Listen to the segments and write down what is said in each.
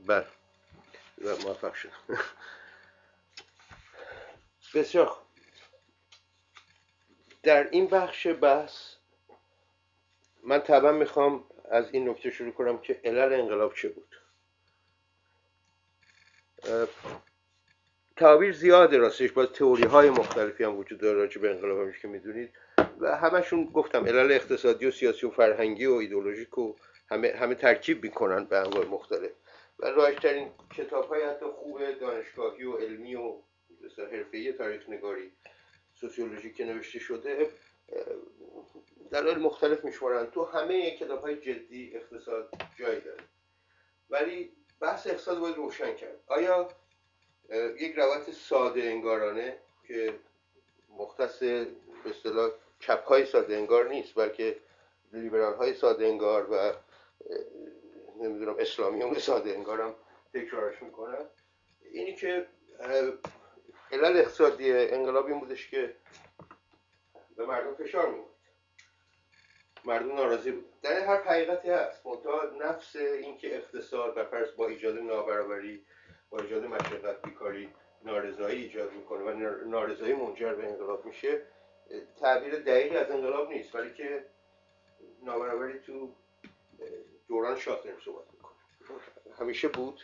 بله موفق شد. بسیار خوب. در این بخش بحث من طبعا میخوام از این نکته شروع کنم که علل انقلاب چه بود. تعابیر زیاده راستش، باز تئوری های مختلفی هم وجود داره راجع به انقلاب، همیشه که میدونید، و همشون گفتم علل اقتصادی و سیاسی و فرهنگی و ایدئولوژیک و همه ترکیب میکنن به انواع مختلف. و رایج‌ترین کتاب‌های حتی خوب دانشگاهی و علمی و حرفه‌ای تاریخ نگاری سوسیولوژی که نوشته شده دلایل مختلف میشمارن. تو همه کتاب‌های جدی اقتصاد جای داره، ولی بحث اقتصاد باید روشن کرد. آیا یک روایت ساده انگارانه که مختص به اصطلاح چپ‌های ساده انگار نیست، بلکه لیبرال‌های ساده انگار و نمیدونم اسلامیون ساده انگارم تکرارش میکنن، اینی که علل اقتصادی انقلاب این بودش که به مردم فشار می‌اومد، مردم ناراضی بود. در هر حقیقتی هست، منتها نفس این که اقتصاد بر فرض با ایجاد نابرابری، با ایجاد مشقت، بیکاری، نارضایی ایجاد میکنه و نارضایی منجر به انقلاب میشه، تعبیر دقیقی از انقلاب نیست، ولی که نابرابری تو دوران شاه داریم صحبت میکنه، همیشه بود،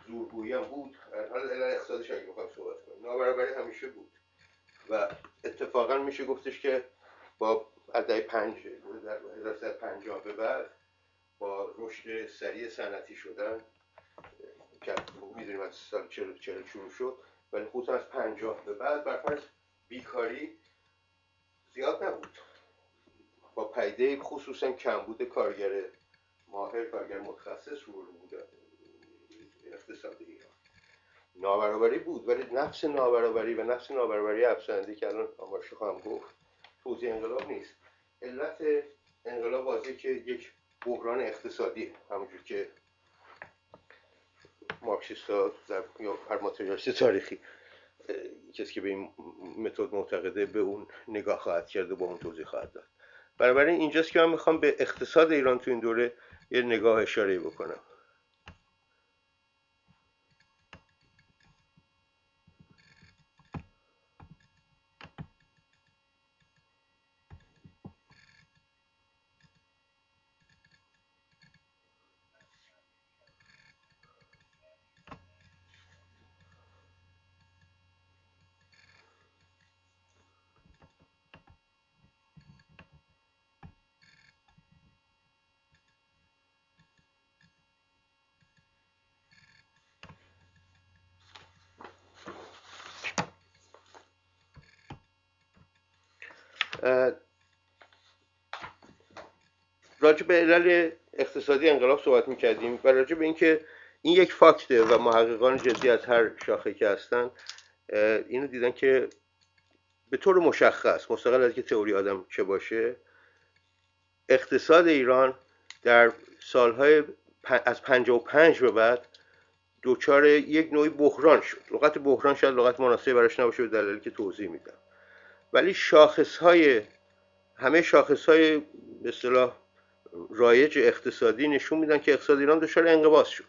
زورگویی هم بود. حالا علل اقتصادش اگه بخوایم صحبت کنیم، نابرابری همیشه بود و اتفاقا میشه گفتش که با از دهه 1350 به بعد با رشد سریع صنعتی شدن که میدونیم از سال 40 شروع شد، ولی خصوصا از 50 به بعد برفرض بیکاری زیاد نبود، با پدیده خصوصا کمبود کارگر ماهر، کارگر متخصص رو بود اقتصاد ایران. نابرابری بود، ولی نفس نابرابری و نفس نابرابری افزاینده‌ای که الان آمارش خواهم گفت توضیح انقلاب نیست. علت انقلاب واضحه که یک بحران اقتصادی، همونجور که مارکسیست‌ها یا هر ماتریالیست تاریخی کسی که به این متد معتقده به اون نگاه خواهد کرد و با اون توضیح خواهد داد. بنابراین اینجاست که من میخوام به اقتصاد ایران تو این دوره یه نگاه اشاره بکنم. راجع به علل اقتصادی انقلاب صحبت میکردیم و راجع به اینکه این یک فاکته و محققان جدی از هر شاخه که هستن اینو دیدن که به طور مشخص مستقل از که تئوری آدم چه باشه، اقتصاد ایران در سالهای از 55 به بعد دوچار یک نوعی بحران شد. لغت بحران شاید لغت مناسبی براش نباشه به دلیلی که توضیح میدم، ولی همه شاخص‌های به اصطلاح رایج اقتصادی نشون میدن که اقتصاد ایران دچار انقباض شد.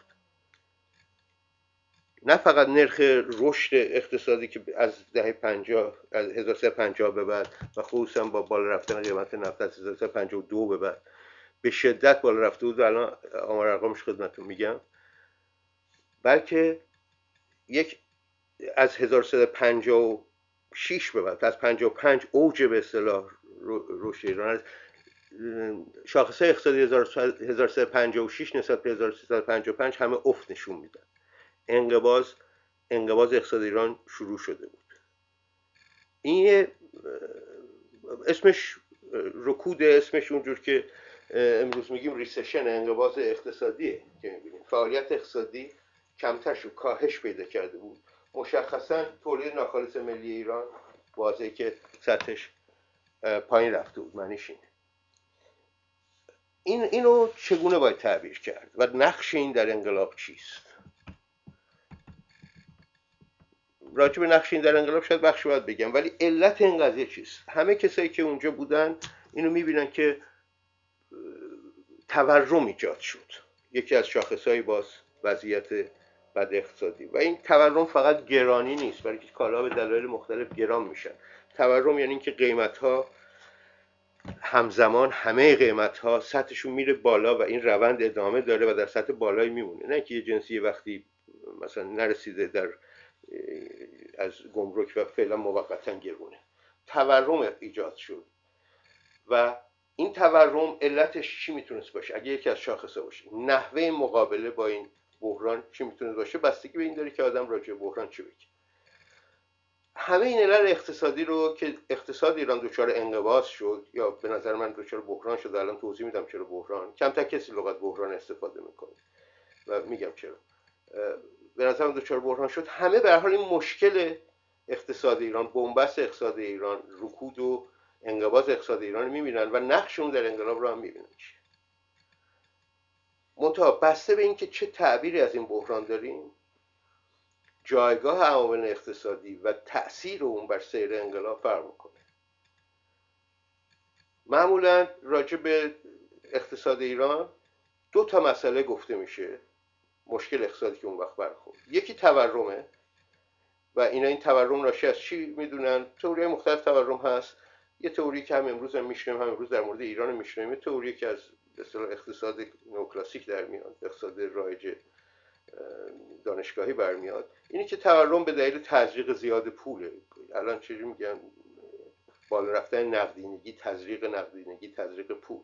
نه فقط نرخ رشد اقتصادی که از دهه 50 از 1350 به بعد و خصوصا با بالا رفتن قیمت نفت از 1352 به بعد به شدت بالا رفته بود و الان آمار ارقامش خدمتتون میگم، بلکه یک از 1356 به بعد، از 55 اوج به اصطلاح رشد ایران، شاخص‌های اقتصادی 1356 نسبت به 1355 همه افت نشون میدن. انقباض اقتصاد ایران شروع شده بود. این اسمش رکود، اسمش اونجور که امروز میگیم ریسشن، انقباض اقتصادیه که میبینیم فعالیت اقتصادی کمتر شد، کاهش پیدا کرده بود. مشخصا تولید ناخالص ملی ایران واضحه که سطحش پایین رفته بود. معنیش اینو چگونه باید تعبیر کرد و نقش این در انقلاب چیست؟ راجع به نقش این در انقلاب شاید بخشی باید بگم، ولی علت این قضیه چیست؟ همه کسایی که اونجا بودن اینو میبینن که تورم ایجاد شد. یکی از شاخصهای باز وضعیت بد اقتصادی. و این تورم فقط گرانی نیست، بلکه کالا به دلایل مختلف گران میشن. تورم یعنی اینکه قیمت ها همزمان، همه قیمت ها سطحشون میره بالا و این روند ادامه داره و در سطح بالایی میمونه، نه که یه جنسی وقتی مثلا نرسیده در از گمرک و فعلا موقتا گرونه. تورم ایجاد شد و این تورم علتش چی میتونست باشه؟ اگه یکی از شاخصه باشه، نحوه مقابله با این بحران چی میتونه باشه؟ بستگی به این داره که آدم راجع به بحران چی بگه. همه این علل اقتصادی رو که اقتصاد ایران دچار انقباض شد، یا به نظر من دچار بحران شد، الان توضیح میدم چرا بحران، کمتر کسی لغت بحران استفاده میکنه و میگم چرا به نظر من دچار بحران شد. همه به هر حال این مشکل اقتصاد ایران، بنبست اقتصاد ایران، رکود و انقباض اقتصاد ایران رو میبینن و نقشون در انقلاب رو هم میبینن. منتها بسته به اینکه چه تعبیری از این بحران داریم، جایگاه عوامل اقتصادی و تأثیر اون بر سیر انقلاب فرق میکنه. معمولا راجع به اقتصاد ایران دو تا مسئله گفته میشه، مشکل اقتصادی که اون وقت برخورد. یکی تورمه و این تورم ناشی از چی میدونن؟ تئوری مختلف تورم هست. یه تئوری که هم امروز هم میشنیم، هم امروز در مورد ایران میشنیم، یه تئوری که از به اصطلاح اقتصاد نوکلاسیک در میاد، اقتصاد رایج دانشگاهی برمیاد. اینی که تورم به دلیل تزریق زیاد پوله. الان چجوری میگن؟ بالا رفتن نقدینگی، تزریق نقدینگی، تزریق پول.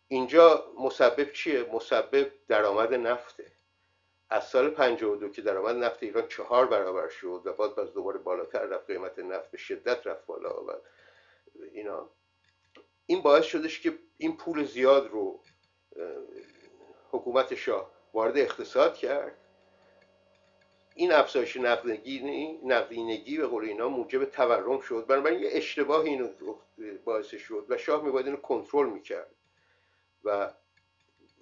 اینجا مسبب چیه؟ مسبب درآمد نفته. از سال 52 که درآمد نفت ایران 4 برابر شد و بعد باز دوباره بالاتر رفت، قیمت نفت به شدت رفت بالا و اینا، این باعث شدش که این پول زیاد رو حکومت شاه وارد اقتصاد کرد. این افزایش نقدینگی به قول اینا موجب تورم شد. بنابراین یه اشتباهی اینو باعث شد و شاه می‌باید اینو کنترل می‌کرد و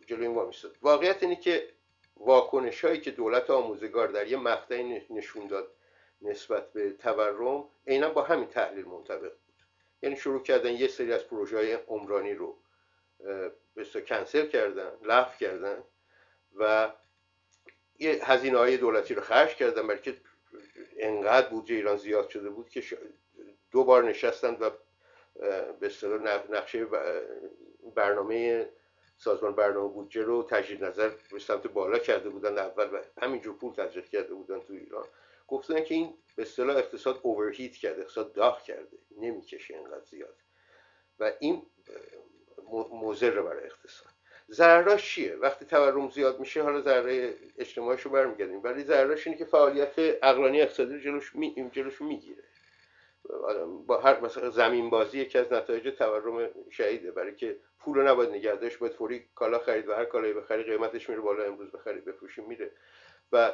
جلوی این وامیستاد. واقعیت اینه که واکنش هایی که دولت آموزگار در یه مقطعی نشون داد نسبت به تورم عیناً با همین تحلیل منطبق بود. یعنی شروع کردن یه سری از پروژه های عمرانی رو به اصطلاح کنسل کردن، لغو کردن و یه هزینه‌های دولتی رو خرج کردن، بلکه انقدر بودجه ایران زیاد شده بود که 2 بار نشستن و به اصطلاح نقشه برنامه سازمان برنامه بودجه رو تجدید نظر به سمت بالا کرده بودن اول و همینجور پول تزریق کرده بودن تو ایران. گفتن که این به اصطلاح اقتصاد اوورهیت کرده، اقتصاد داغ کرده، نمیکشه اینقدر زیاد و این مضر برای اقتصاد. ضرراش چیه؟ وقتی تورم زیاد میشه، حالا ضرر اجتماعیش رو برمیگردیم، ولی ضررش اینه که فعالیت عقلانی اقتصادی جلوش میگیره. با هر مثلا زمین بازی یکی از نتایج تورم شدیده، برای که پول رو نباید نگه داشت، باید فوری کالا خرید و هر کالایی بخری قیمتش میره بالا، امروز بخری بفروشی میره و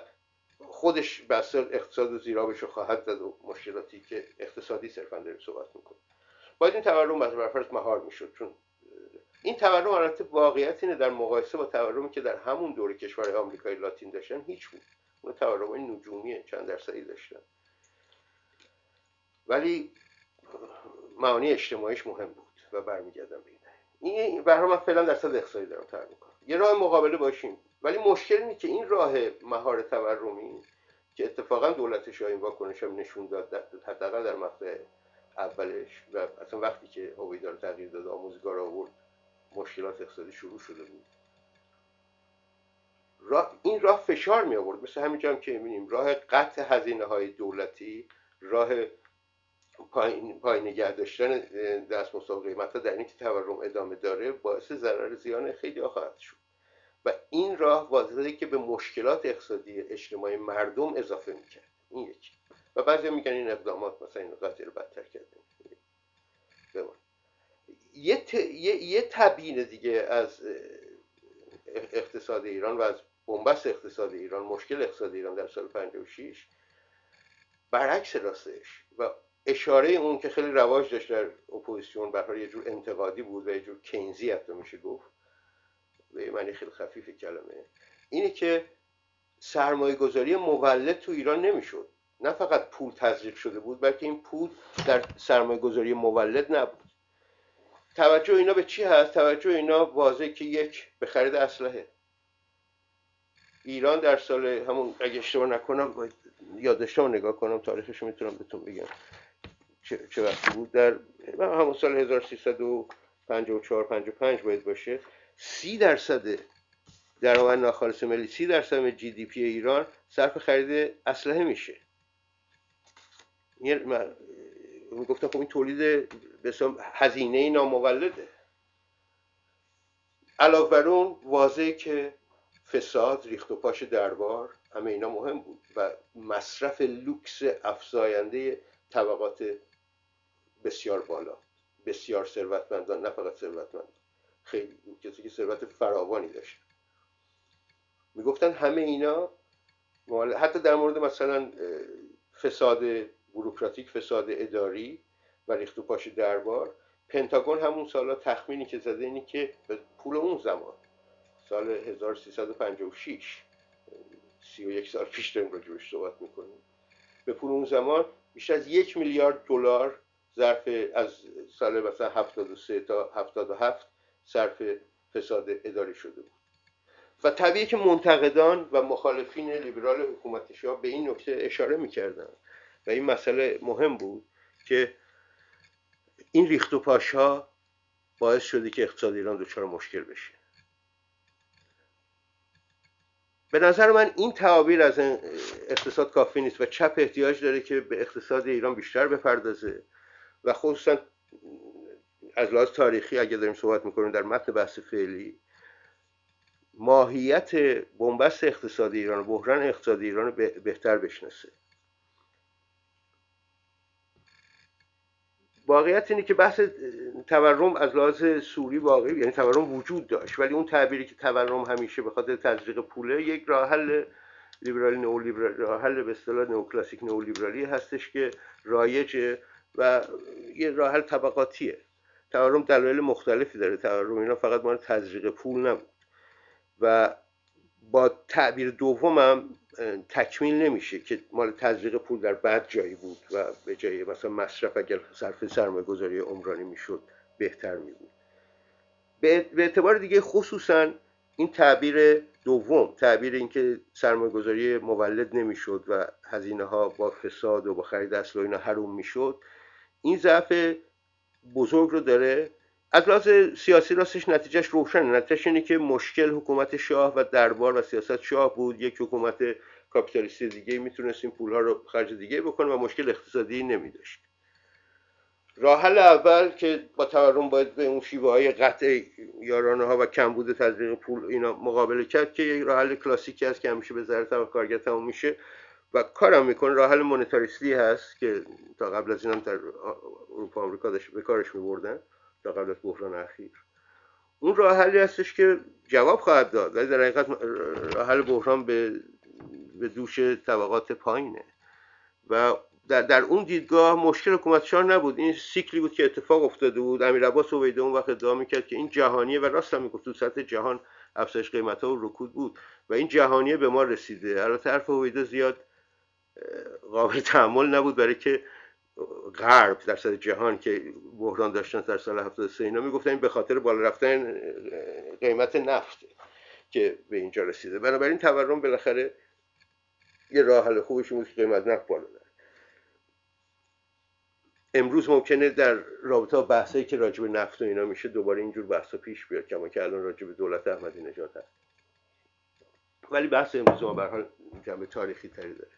خودش بس اقتصاد و زیرابش رو خواهد زد و مشکلاتی که اقتصادی صرفا داریم صحبت میکنه. باید این تورم بر فرض مهار میشد، چون این تورم البته واقعیت اینه در مقایسه با تورمی که در همون دوره کشورهای آمریکای لاتین داشتن هیچ بود. اون تورمای نجومی چند درصدی داشتن، ولی معانی اجتماعیش مهم بود و برمیگردم به این برنامه. من فعلا در صد اقتصادی دارم تعریف میکنم. یه راه مقابله باشیم، ولی مشکل اینه که این راه مهار تورمی که اتفاقا دولت شاه این واکنش هم نشون داد، حداقل در مقطع اولش و اصلا وقتی که هویدا رو تغییر داد، آموزگار آورد، مشکلات اقتصادی شروع شده بود. این راه فشار می آورد، مثل همینجا هم که می‌بینیم راه قطع هزینه‌های دولتی، راه پایین نگه داشتن دستمزد قیمت‌ها در اینکه تورم ادامه داره باعث ضرر زیان خیلی خواهد شد و این راه واضحه که به مشکلات اقتصادی اجتماعی مردم اضافه می‌کرد. این یکی. و بعضی میگن این اقدامات مثلا این قضیه رو بدتر کرده. یه تبیین دیگه از اقتصاد ایران و از بنبست اقتصاد ایران، مشکل اقتصاد ایران در سال 56 برعکس راستش و اشاره اون که خیلی رواج داشت در اپوزیسیون، برای یه جور انتقادی بود و یه جور کینزی حتی میشه گفت، به معنی خیلی خفیف کلمه، اینه که سرمایه گذاری مولد تو ایران نمیشد. نه فقط پول تزریق شده بود، بلکه این پول در سرمایه گذاری مولد نبود. توجه اینا به چی هست؟ توجه اینا واضحه که یک، به خرید اسلحه. ایران در سال همون اگه اشتباه نکنم باید یادداشتمو نگاه کنم تاریخش میتونم بهتون بگم چه وقتی بود، در همون سال 1354 55 باید باشه. 30% درآمد ناخالص ملی، 30% جی دی پی ایران صرف خرید اسلحه میشه. من گفتم خب این تولید به هزینه نامولده. علاوه بر اون واضحه که فساد، ریخت و پاش دربار، همه اینا مهم بود و مصرف لوکس افزاینده طبقات بسیار بالا، بسیار ثروتمندان، نه فقط ثروتمندان، خیلی کسی که ثروت فراوانی داشت. میگفتن همه اینا حتی در مورد مثلا فساد بوروکراتیک، فساد اداری و ریخت و پاش دربار، پنتاگون همون سالا تخمینی که زده اینی که به پول اون زمان سال 1356 31 سال پیش داریم راجبش صحبت میکنیم، به پول اون زمان بیشتر از 1 میلیارد دلار ظرف از سال مثلا 73 تا 77 صرف فساد اداری شده بود. و طبیعیه که منتقدان و مخالفین لیبرال حکومت شاه به این نکته اشاره میکردن و این مسئله مهم بود که این ریخت و پاشها باعث شده که اقتصاد ایران دچار مشکل بشه. به نظر من این تعابیر از اقتصاد کافی نیست و چپ احتیاج داره که به اقتصاد ایران بیشتر بپردازه و خصوصا از لحاظ تاریخی اگه داریم صحبت میکنیم در متن بحث فعلی، ماهیت بنبست اقتصادی ایران و بحران اقتصادی ایران رو بهتر بشناسه. واقعیت اینه که بحث تورم از لحاظ سوری واقعی، یعنی تورم وجود داشت، ولی اون تعبیری که تورم همیشه به خاطر تزریق پوله یک راه حل لیبرالی نئولیبرال، راه حل به اصطلاح نئوکلاسیک نئولیبرالی هستش که رایجه و یه راه حل طبقاتیه. تورم دلایل مختلفی داره، تورم اینا فقط مال تزریق پول نبود و با تعبیر دومم تکمیل نمیشه که مال تزریق پول در بد جایی بود و به جای مثلا مصرف اگر صرف سرمایه گذاری عمرانی میشد بهتر می بود. به اعتبار دیگه خصوصا این تعبیر دوم، تعبیر اینکه سرمایه گذاری مولد نمیشد و هزینه ها با فساد و با خرید اسلحه اینا حروم میشد، این ضعف بزرگ رو داره. از لحاظ سیاسی راستش نتیجهش روشنه، نتیجهش اینه که مشکل حکومت شاه و دربار و سیاست شاه بود. یک حکومت کاپیتالیستی دیگه میتونست این پولها رو خرج دیگه بکنه و مشکل اقتصادی نمیداشت. راه حل اول که با تورم باید به اون شیوه های قطع یارانه ها و کمبود تزریق پول اینا مقابله کرد که یک راه حل کلاسیکی هست که همیشه به ضرر طبقه کارگر تموم میشه و کارم میکنه. راه حل مونتاریستی هست که تا قبل از این هم در اروپا و آمریکا داشت به کارش میبردن تا قبل از بحران اخیر. اون راه حلی هستش که جواب خواهد داد، ولی در حقیقت راه حل بحران به دوش طبقات پایینه و در اون دیدگاه مشکل حکومت شاه نبود. این سیکلی بود که اتفاق افتاده بود. امیر عباس اویده اون وقت ادعا میکرد که این جهانیه و راست هم میگفت، تو سطح جهان افزایش قیمت‌ها و رکود بود و این جهانیه به ما رسیده. البته حرف اویده زیاد قابل تحمل نبود برای که غرب در سطح جهان که بحران داشتن در سال 73 اینا میگفتن این به خاطر بالا رفتن قیمت نفت که به اینجا رسیده. بنابراین تورم بالاخره یه راه حل خوبش بود که قیمت نفت بالا بره. امروز ممکنه در رابطه با بحثایی که راجع به نفت و اینا میشه دوباره اینجور بحثا پیش بیاد کما که الان راجع به دولت احمدی نژاد هست، ولی بحث امروز ما به هر حال جنبه تاریخی تری داره.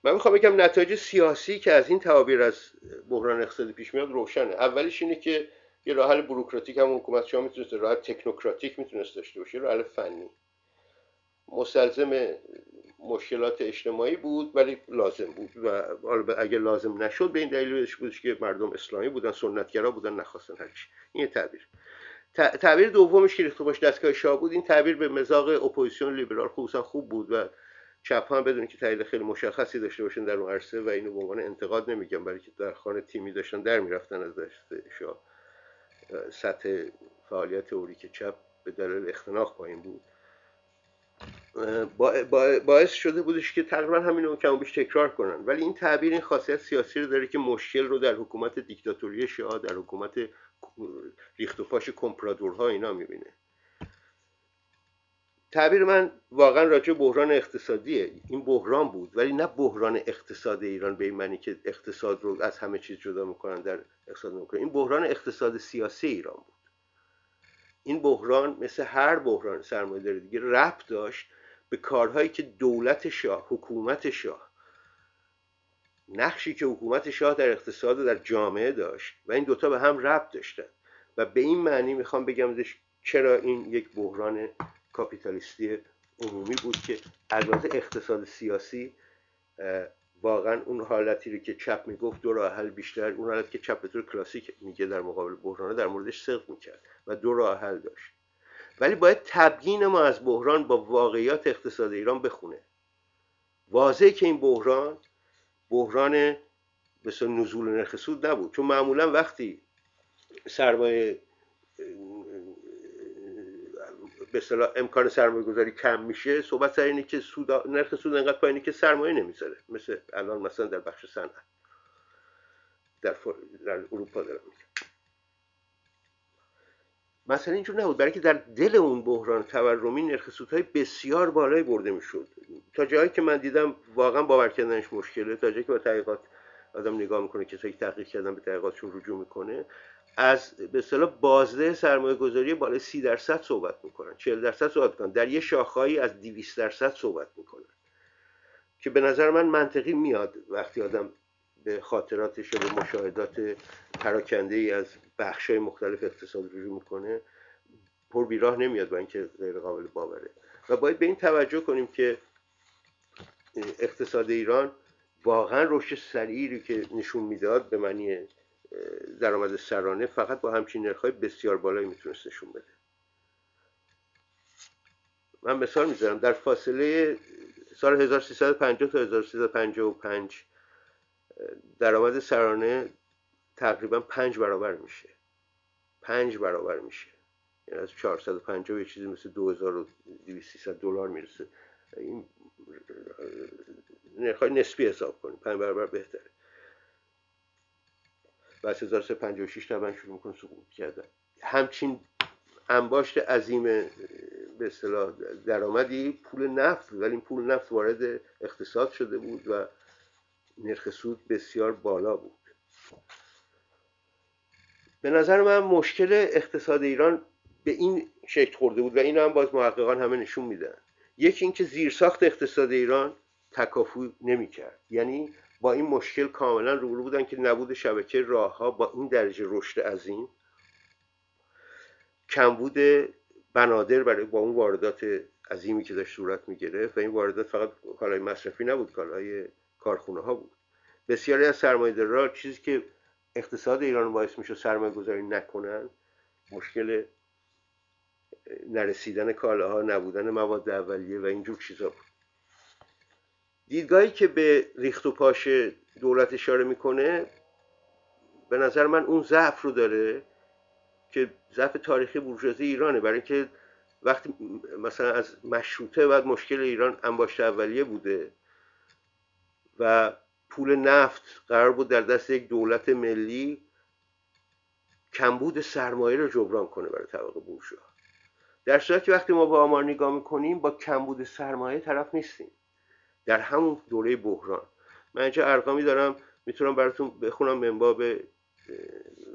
من میخوام بگم نتایج سیاسی که از این تعابیر از بحران اقتصادی پیش میاد روشنه. اولیش اینه که یه راه حل بوروکراتیک هم حکومت شاه میتونست، راه تکنوکراتیک میتونست داشته باشه، راه حل فنی مستلزم مشکلات اجتماعی بود ولی لازم بود و اگه لازم نشد به این دلیلش بودش که مردم اسلامی بودن، سنتگرا بودن، نخواستن هرچی. این تعبیر. تعبیر دومش که ریخت و پاش دستگاه شاه بود، این تعبیر به مذاق اپوزیسیون لیبرال خصوصا خوب بود و چپ ها بدون که تحلیل خیلی مشخصی داشته باشن در اون عرصه و اینو به عنوان انتقاد نمیگم، برای که در خانه تیمی داشتن در میرفتن از دست شاه. سطح فعالیت تئوریک چپ به دلیل اختناق پایین بود، باعث شده بودش که تقریبا همینو کم و بیش تکرار کنن. ولی این تعبیر این خاصیت سیاسی رو داره که مشکل رو در حکومت دیکتاتوری شاه، در حکومت ریخت و پاش کمپرادورها اینا میبینه. تعبیر من واقعا راجع بحران اقتصادیه. این بحران بود، ولی نه بحران اقتصاد ایران به این معنی که اقتصاد رو از همه چیز جدا میکنن در اقتصاد میکنن. این بحران اقتصاد سیاسی ایران بود. این بحران مثل هر بحران سرمایه‌داری دیگه ربط داشت به کارهایی که دولت شاه، حکومت شاه، نقشی که حکومت شاه در اقتصاد و در جامعه داشت و این دوتا به هم ربط داشتن و به این معنی میخوام بگم چرا این یک بحران کاپیتالیستی عمومی بود که البته اقتصاد سیاسی واقعا اون حالتی رو که چپ میگفت دو راه حل بیشتر، اون حالتی که چپ به طور کلاسیک میگه در مقابل بحران در موردش صدق میکرد و دو راه حل داشت. ولی باید تبیین ما از بحران با واقعیات اقتصاد ایران بخونه. واضحه که این بحران مثل نزول نرخ سود نبود، چون معمولا وقتی سرمایه به اصطلاح امکان سرمایه گذاری کم میشه، صحبت سر اینه که نرخ سود انقدر پایینه که سرمایه نمیذاره، مثل الان مثلا در بخش صنعت در اروپا دارم میگم. مثلا اینجور نبود، برای که در دل اون بحران تورمی نرخ سودهای بسیار بالایی برده میشد، تا جایی که من دیدم واقعا باور کردنش مشکله. تا جایی که با تحقیقات آدم نگاه میکنه، کسایی که تحقیق کردن به تحقیقاتشون رجوع میکنه، از به اصطلاح بازده سرمایه گذاری بالای 30% صحبت میکنن، 40% صحبت میکنن، در یه شاخه‌ای از 200% صحبت میکنن، که به نظر من منطقی میاد وقتی آدم به خاطراتش و به مشاهدات پراکنده ای از بخش‌های مختلف اقتصاد رجوع میکنه، پر بیراه نمیاد و اینکه غیر قابل باوره. و باید به این توجه کنیم که اقتصاد ایران واقعا رشد سریعی رو که نشون میداد به معنی درآمد سرانه فقط با همچین نرخ‌های بسیار بالایی میتونست نشون بده. من مثال میذارم، در فاصله سال 1350 تا 1355 درآمد سرانه تقریبا 5 برابر میشه. 5 برابر میشه، یعنی از 450 یه چیزی مثل 2200 دلار میرسه. این نرخ‌های نسبی حساب کنیم، 5 برابر بهتره. و از 1356 طبعا شروع میکنه سقوط کردن. همچین انباشت عظیم به اصطلاح درآمدی پول نفت، ولی این پول نفت وارد اقتصاد شده بود و نرخ سود بسیار بالا بود. به نظر من مشکل اقتصاد ایران به این شکل خورده بود و این هم باز محققان همه نشون میدن. یکی اینکه زیرساخت اقتصاد ایران تکافؤ نمی‌کرد، یعنی با این مشکل کاملا روبرو بودن که نبود شبکه راه‌ها با این درجه رشد عظیم، کمبود بنادر برای با اون واردات عظیمی که داشت صورت می‌گرفت، و این واردات فقط کالای مصرفی نبود، کالای کارخونه‌ها بود. بسیاری از سرمایه‌دارا چیزی که اقتصاد ایران باعث میشه سرمایه‌گذاری نکنن، مشکل نرسیدن کالاها، نبودن مواد اولیه و اینجور چیزا بود. دیدگاهی که به ریخت و پاش دولت اشاره میکنه به نظر من اون ضعف رو داره که ضعف تاریخی بورژوازی ایرانه، برای که وقتی مثلا از مشروطه بعد مشکل ایران انباشت اولیه بوده و پول نفت قرار بود در دست یک دولت ملی کمبود سرمایه رو جبران کنه برای طبقه بورژوا، در صورتی که وقتی ما با آمار نگاه میکنیم با کمبود سرمایه طرف نیستیم. در همون دوره بحران، من اینجا ارقامی دارم میتونم براتون بخونم من باب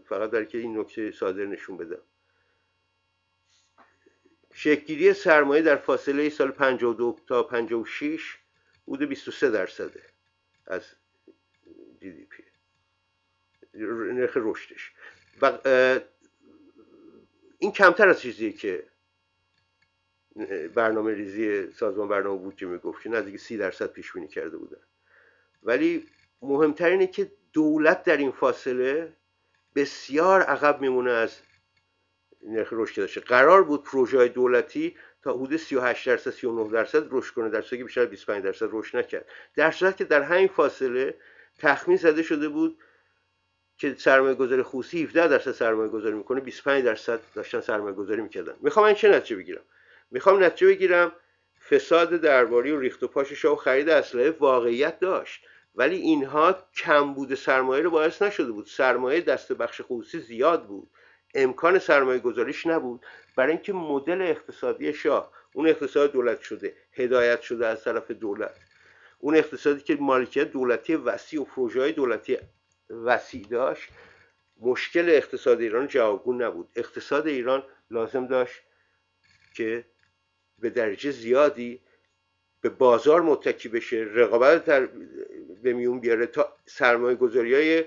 فقط در که این نکته صادر نشون بدم. شکل‌گیری سرمایه در فاصله سال 52 تا 56 بوده 23% از جی دی پی نرخ رشدش، و این کمتر از چیزیه که برنامه ریزی سازمان برنامه بودجه میگفت، که نزدیک 30% پیش بینی کرده بودن. ولی مهمتر اینه که دولت در این فاصله بسیار عقب میمونه از نرخ رشد که داشته. قرار بود پروژه‌های دولتی تا حدود 38% 39% رشد کنه، در صورتی که بیشتر 25% رشد نکرد، در صورتی که در همین فاصله تخمین زده شده بود که سرمایه‌گذار خصوصی 17% سرمایه‌گذاری میکنه، 25% داشتن سرمایه‌گذاری میکردن. میخوام این چه نتیجه بگیرم؟ میخوام نتیجه بگیرم فساد درباری و ریخت و پاش شاه و خرید اسلحه واقعیت داشت، ولی اینها کمبود سرمایه رو باعث نشده بود. سرمایه دست بخش خصوصی زیاد بود، امکان سرمایه گذاریش نبود، برای اینکه مدل اقتصادی شاه اون اقتصاد دولت شده، هدایت شده از طرف دولت، اون اقتصادی که مالکیت دولتی وسیع و پروژه‌های دولتی وسیع داشت، مشکل اقتصاد ایران جوابگو نبود. اقتصاد ایران لازم داشت که به درجه زیادی به بازار متکی بشه، رقابت به میون بیاره تا سرمایه گذاری های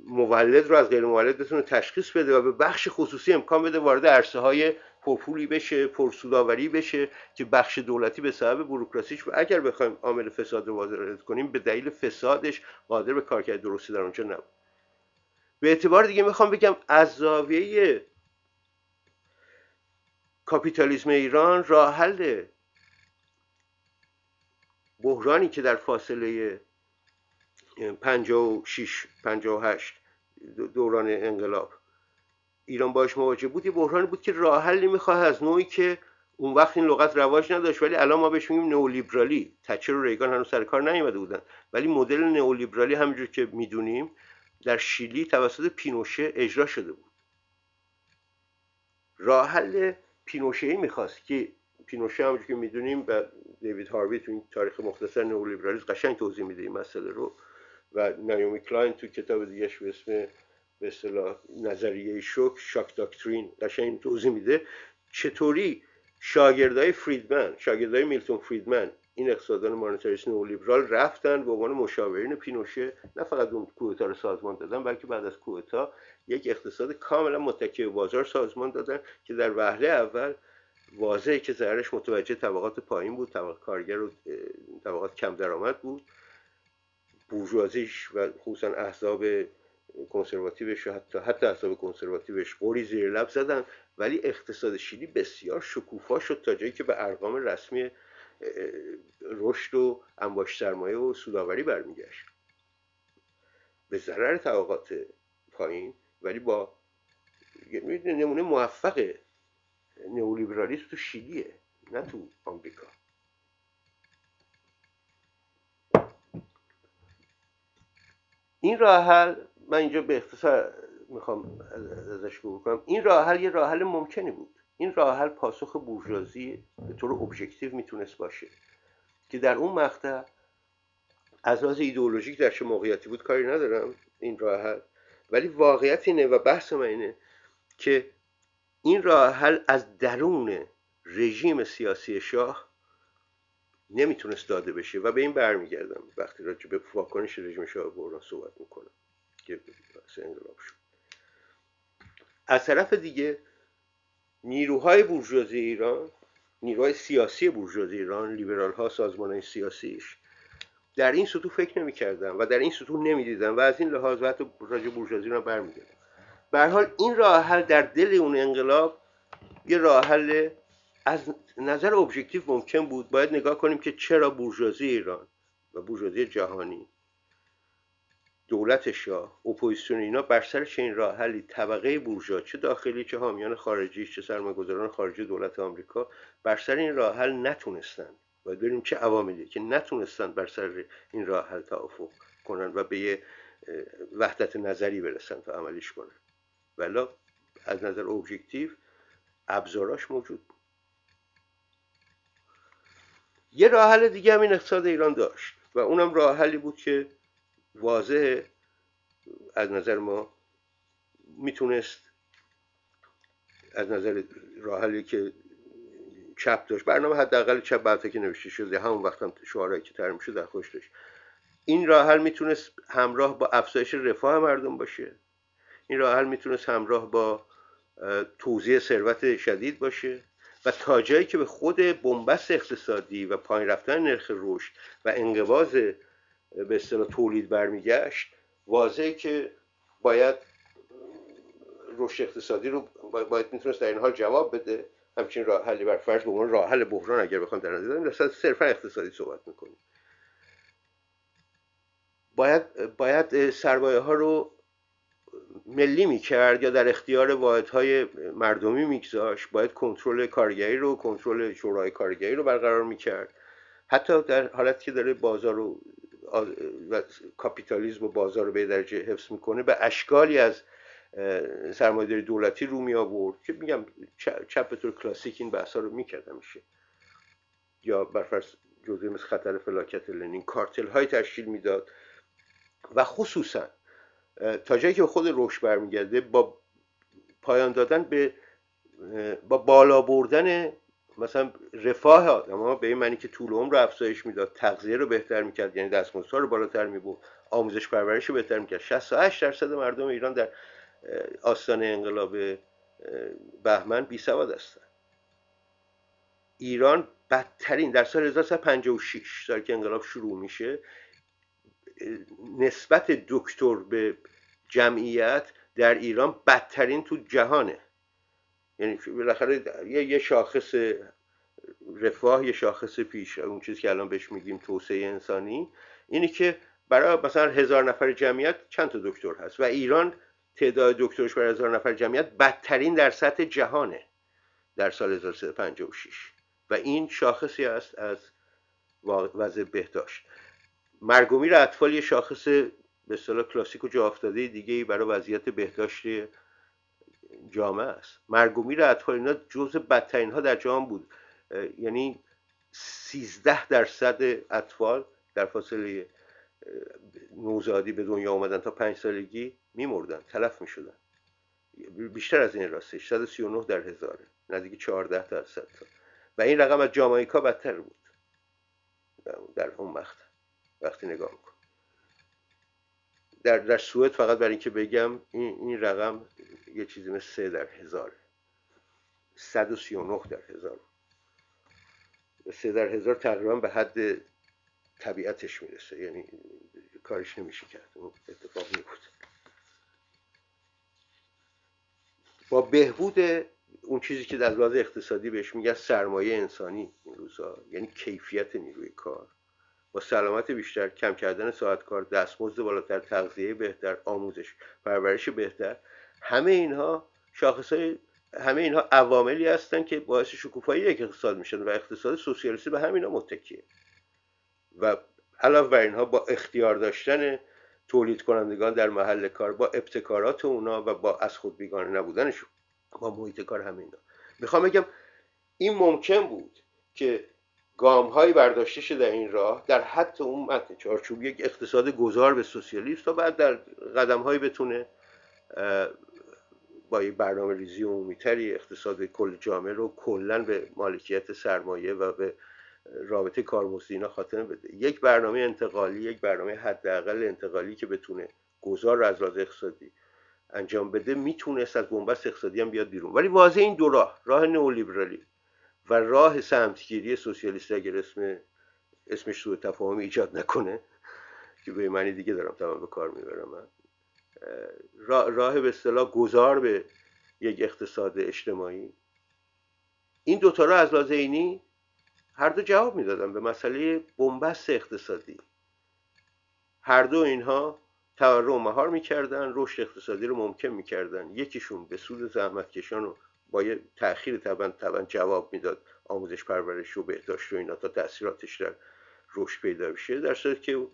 مولد رو از غیر مولد بتونه تشخیص بده و به بخش خصوصی امکان بده وارد عرصه های پرپولی بشه، پرسودآوری بشه که بخش دولتی به سبب بوروکراسیش و اگر بخوایم عامل فساد رو وارد کنیم به دلیل فسادش قادر به کارکرد درستی در اونجا نبود. به اعتبار دیگه میخوام بگم از زاویه کاپیتالیسم ایران راه حل بحرانی که در فاصله 56 58 دوران انقلاب ایران باش مواجه بود یه بحرانی بود که راه حلی میخواد از نوعی که اون وقت این لغت رواج نداشت ولی الان ما بهش میگیم نئولیبرالی. تچر و ریگان هنوز سر کار نیومده بودن ولی مدل نئولیبرالی همونجور که میدونیم در شیلی توسط پینوشه اجرا شده بود. راه حل پینوشه‌ای میخواست که پینوشه همونجور که میدونیم و دیوید هاروی تو این تاریخ مختصر نئولیبرالیسم قشنگ توضیح میده این مسئله رو و نایومی کلاین تو کتاب دیگه‌اش به اسم به اصطلاح نظریه شاک داکترین قشنگ توضیح میده چطوری شاگردای میلتون فریدمن این اقتصاددان مانیتاریست نئولیبرال رفتن به عنوان مشاورین پینوشه نه فقط اون کودتا رو سازمان دادن بلکه بعد از کودتا یک اقتصاد کاملا متکی به بازار سازمان دادن که در وهله اول واضحه که ضررش متوجه طبقات پایین بود، طبقات کارگر و طبقات کم درآمد بود. بورژوازیش و خصوصا احزاب کنسرواتیوش و حتی احزاب کنسرواتیوش قوری زیر لب زدن ولی اقتصاد شیلی بسیار شکوفا شد تا جایی که به ارقام رسمی رشد و انباشت سرمایه و سودآوری برمیگشت به ضرر طبقات پایین ولی با نمونه موفق نئولیبرالیسم تو شیلیه نه تو آمریکا. این راه حل من اینجا به اختصار میخوام ازش گفتگو کنم. این راه حل یه راه حل ممکنی بود. این راه حل پاسخ بورژوازی به طور ابجکتیو میتونست باشه که در اون مقطع از لحاظ ایدئولوژیک در چه موقعیتی بود کاری ندارم این راه حل ولی واقعیت اینه و بحث من اینه که این راه حل از درون رژیم سیاسی شاه نمیتونست داده بشه و به این برمیگردم وقتی راجع به واکنش رژیم شاه بحران صحبت میکنم که انقلاب شد. از طرف دیگه نیروهای بورژوازی ایران، نیروهای سیاسی بورژوازی ایران، لیبرال ها، سازمانهای سیاسیش در این سطوح فکر نمی‌کردن و در این سطوح نمی‌دیدن و از این لحاظ حتی راجع بورژوازی رو برمیگردن. به هر حال این راه حل در دل اون انقلاب یه راه حل از نظر ابجکتیو ممکن بود. باید نگاه کنیم که چرا بورژوازی ایران و بورژوازی جهانی، دولت شاه، اپوزیسیون اینا بر سر چنین راه حلی طبقه بورژوا چه داخلی چه حامیان خارجی چه سرمایه‌گذاران خارجی دولت آمریکا بر سر این راه حل نتونستن و ببینیم چه عواملی که نتونستن بر سر این راه حل توافق کنن و به یه وحدت نظری برسن تا عملیش کنن. ولی از نظر ابجکتیو ابزاراش موجود بود. یه راه حل دیگه هم این اقتصاد ایران داشت و اونم راه حلی بود که واضحه از نظر ما میتونست از نظر راه حلی که چپ داشت، برنامه حداقل چپ بعد که نوشته شده همون وقت هم شعارهایی که طرح میشد در خوش داشت. این راه حل میتونست همراه با افزایش رفاه مردم باشه. این راه حل میتونست همراه با توزیع ثروت شدید باشه و تا جایی که به خود بنبست اقتصادی و پایین رفتن نرخ رشد و انقباض به اصطلاح تولید برمیگشت، واضحه که باید رشد اقتصادی رو باید میتونست در این حال جواب بده. همچین راه حلی بر فرض به عنوان راه حل بحران اگر بخوام در نظر بگیریم صرفا اقتصادی صحبت میکنیم. باید سرمایه ها رو ملی میکرد یا در اختیار واحدهای مردمی میگذاشت. باید کنترل کارگری رو، کنترل شورای کارگری رو برقرار میکرد. حتی در حالتی که داره بازار و کاپیتالیسم و بازار رو به درجه حفظ میکنه به اشکالی از سرمایه‌داری دولتی رو می آورد که میگم چپ به طور کلاسیک این بحثا رو میکرد همیشه. یا برفرض جزئی مثل خطر فلاکت لنین کارتل های تشکیل میداد و خصوصا تا جایی که خود رشد برمیگرده با پایان دادن به با بالا بردن مثلا رفاه آدم‌ها به این معنی که طول عمر رو افزایش میداد، تغذیه رو بهتر میکرد، یعنی دستمزدها رو بالاتر میبرد، آموزش پرورش رو بهتر میکرد. 68% مردم ایران در آستانه انقلاب بهمن بی سواد هستند. ایران بدترین در سال 1356 سال که انقلاب شروع میشه نسبت دکتر به جمعیت در ایران بدترین تو جهانه. یعنی بالاخره یه شاخص رفاه، یه شاخص پیش، اون چیزی که الان بهش میگیم توسعه انسانی، اینی که برای مثلا 1000 نفر جمعیت چند تا دکتر هست و ایران تعداد دکترش برای 1000 نفر جمعیت بدترین در سطح جهانه در سال 1356 و این شاخصی است از وضع بهداشت. مرگ و میر اطفال یه شاخص به اصطلاح کلاسیک و جا افتاده دیگه برای وضعیت بهداشت جامعه است. مرگ و میر اطفال اینا جزء بدترین ها در جهان بود. یعنی 13% اطفال در فاصله نوزادی به دنیا آمدن تا 5 سالگی میمردن، تلف میشدن. بیشتر از این راستش 139 در هزاره، نزدیک 14%. و این رقم از جامائیکا بدتر بود در اون مقطع وقتی نگاه میکن. در سوئد فقط برای اینکه بگم این رقم یه چیزی مثل 3 در هزاره، 139 در هزار. 3 در هزار تقریبا به حد طبیعتش میرسه، یعنی کارش نمیشه کرد، اون اتفاق میفته. با بهبود اون چیزی که در لحاظ اقتصادی بهش میگن سرمایه انسانی این روزها، یعنی کیفیت نیروی کار، با سلامت بیشتر، کم کردن ساعت کار، دستمزد بالاتر، تغذیه بهتر، آموزش پرورش بهتر، همه اینها عواملی هستن که باعث شکوفایی یک اقتصاد میشن و اقتصاد سوسیالیستی به همینا متکیه. و علاوه بر اینها با اختیار داشتن تولید کنندگان در محل کار، با ابتکارات اونا و با از خود بیگانه نبودنشون با محیط کار، همه اینا میخوام بگم این ممکن بود که گام هایی برداشته شده در این راه در حد اون متن چارچوب یک اقتصاد گذار به سوسیالیسم تا بعد در قدم هایی بتونه با یک برنامه ریزی عمومی‌تری اقتصاد کل جامعه رو کلاً به مالکیت سرمایه و به رابطه کارمزدی اینا خاتمه بده. یک برنامه انتقالی، یک برنامه حداقل انتقالی که بتونه گذار رو از لحاظ اقتصادی انجام بده، میتونست از بنبست اقتصادی هم بیاد بیرون. ولی واضح این دو راه نئولیبرالی و راه سمتگیری سوسیالیست، اگر اسمش سوء تفاهم ایجاد نکنه که به معنی دیگه دارم تمام به کار میبرم من، راه به اصطلاح گذار به یک اقتصاد اجتماعی، این دوتا را از لحاظ عینی هر دو جواب میدادن به مسئله بنبست اقتصادی. هر دو اینها تورم و مهار میکردن، رشد اقتصادی رو ممکن میکردن. یکیشون به سود زحمتکشان و با یه تأخیر طبعا جواب میداد، آموزش پرورش و بهداشت و اینا، تا تأثیراتش در رشد پیدا بشه، در صورتی که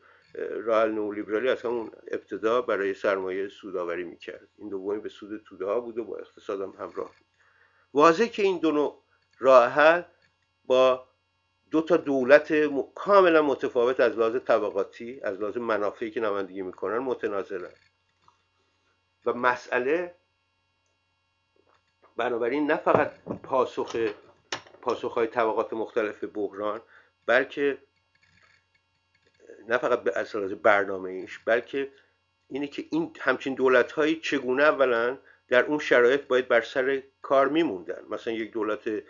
راه نئولیبرالی از همون ابتدا برای سرمایه سودآوری میکرد. این دومی به سود توده ها بود و با اقتصاد هم همراه. واضحه که این دو نوع راه حل با دو تا دولت کاملا متفاوت از لحاظ طبقاتی، از لحاظ منافعی که نمایندگی میکنن، متناظرن. و مسئله بنابراین نه فقط پاسخهای طبقات مختلف بحران، بلکه نه فقط به اساس برنامه ایش، بلکه اینه که این همچین دولت‌هایی چگونه اولا در اون شرایط باید بر سر کار میموندن. مثلا یک دولت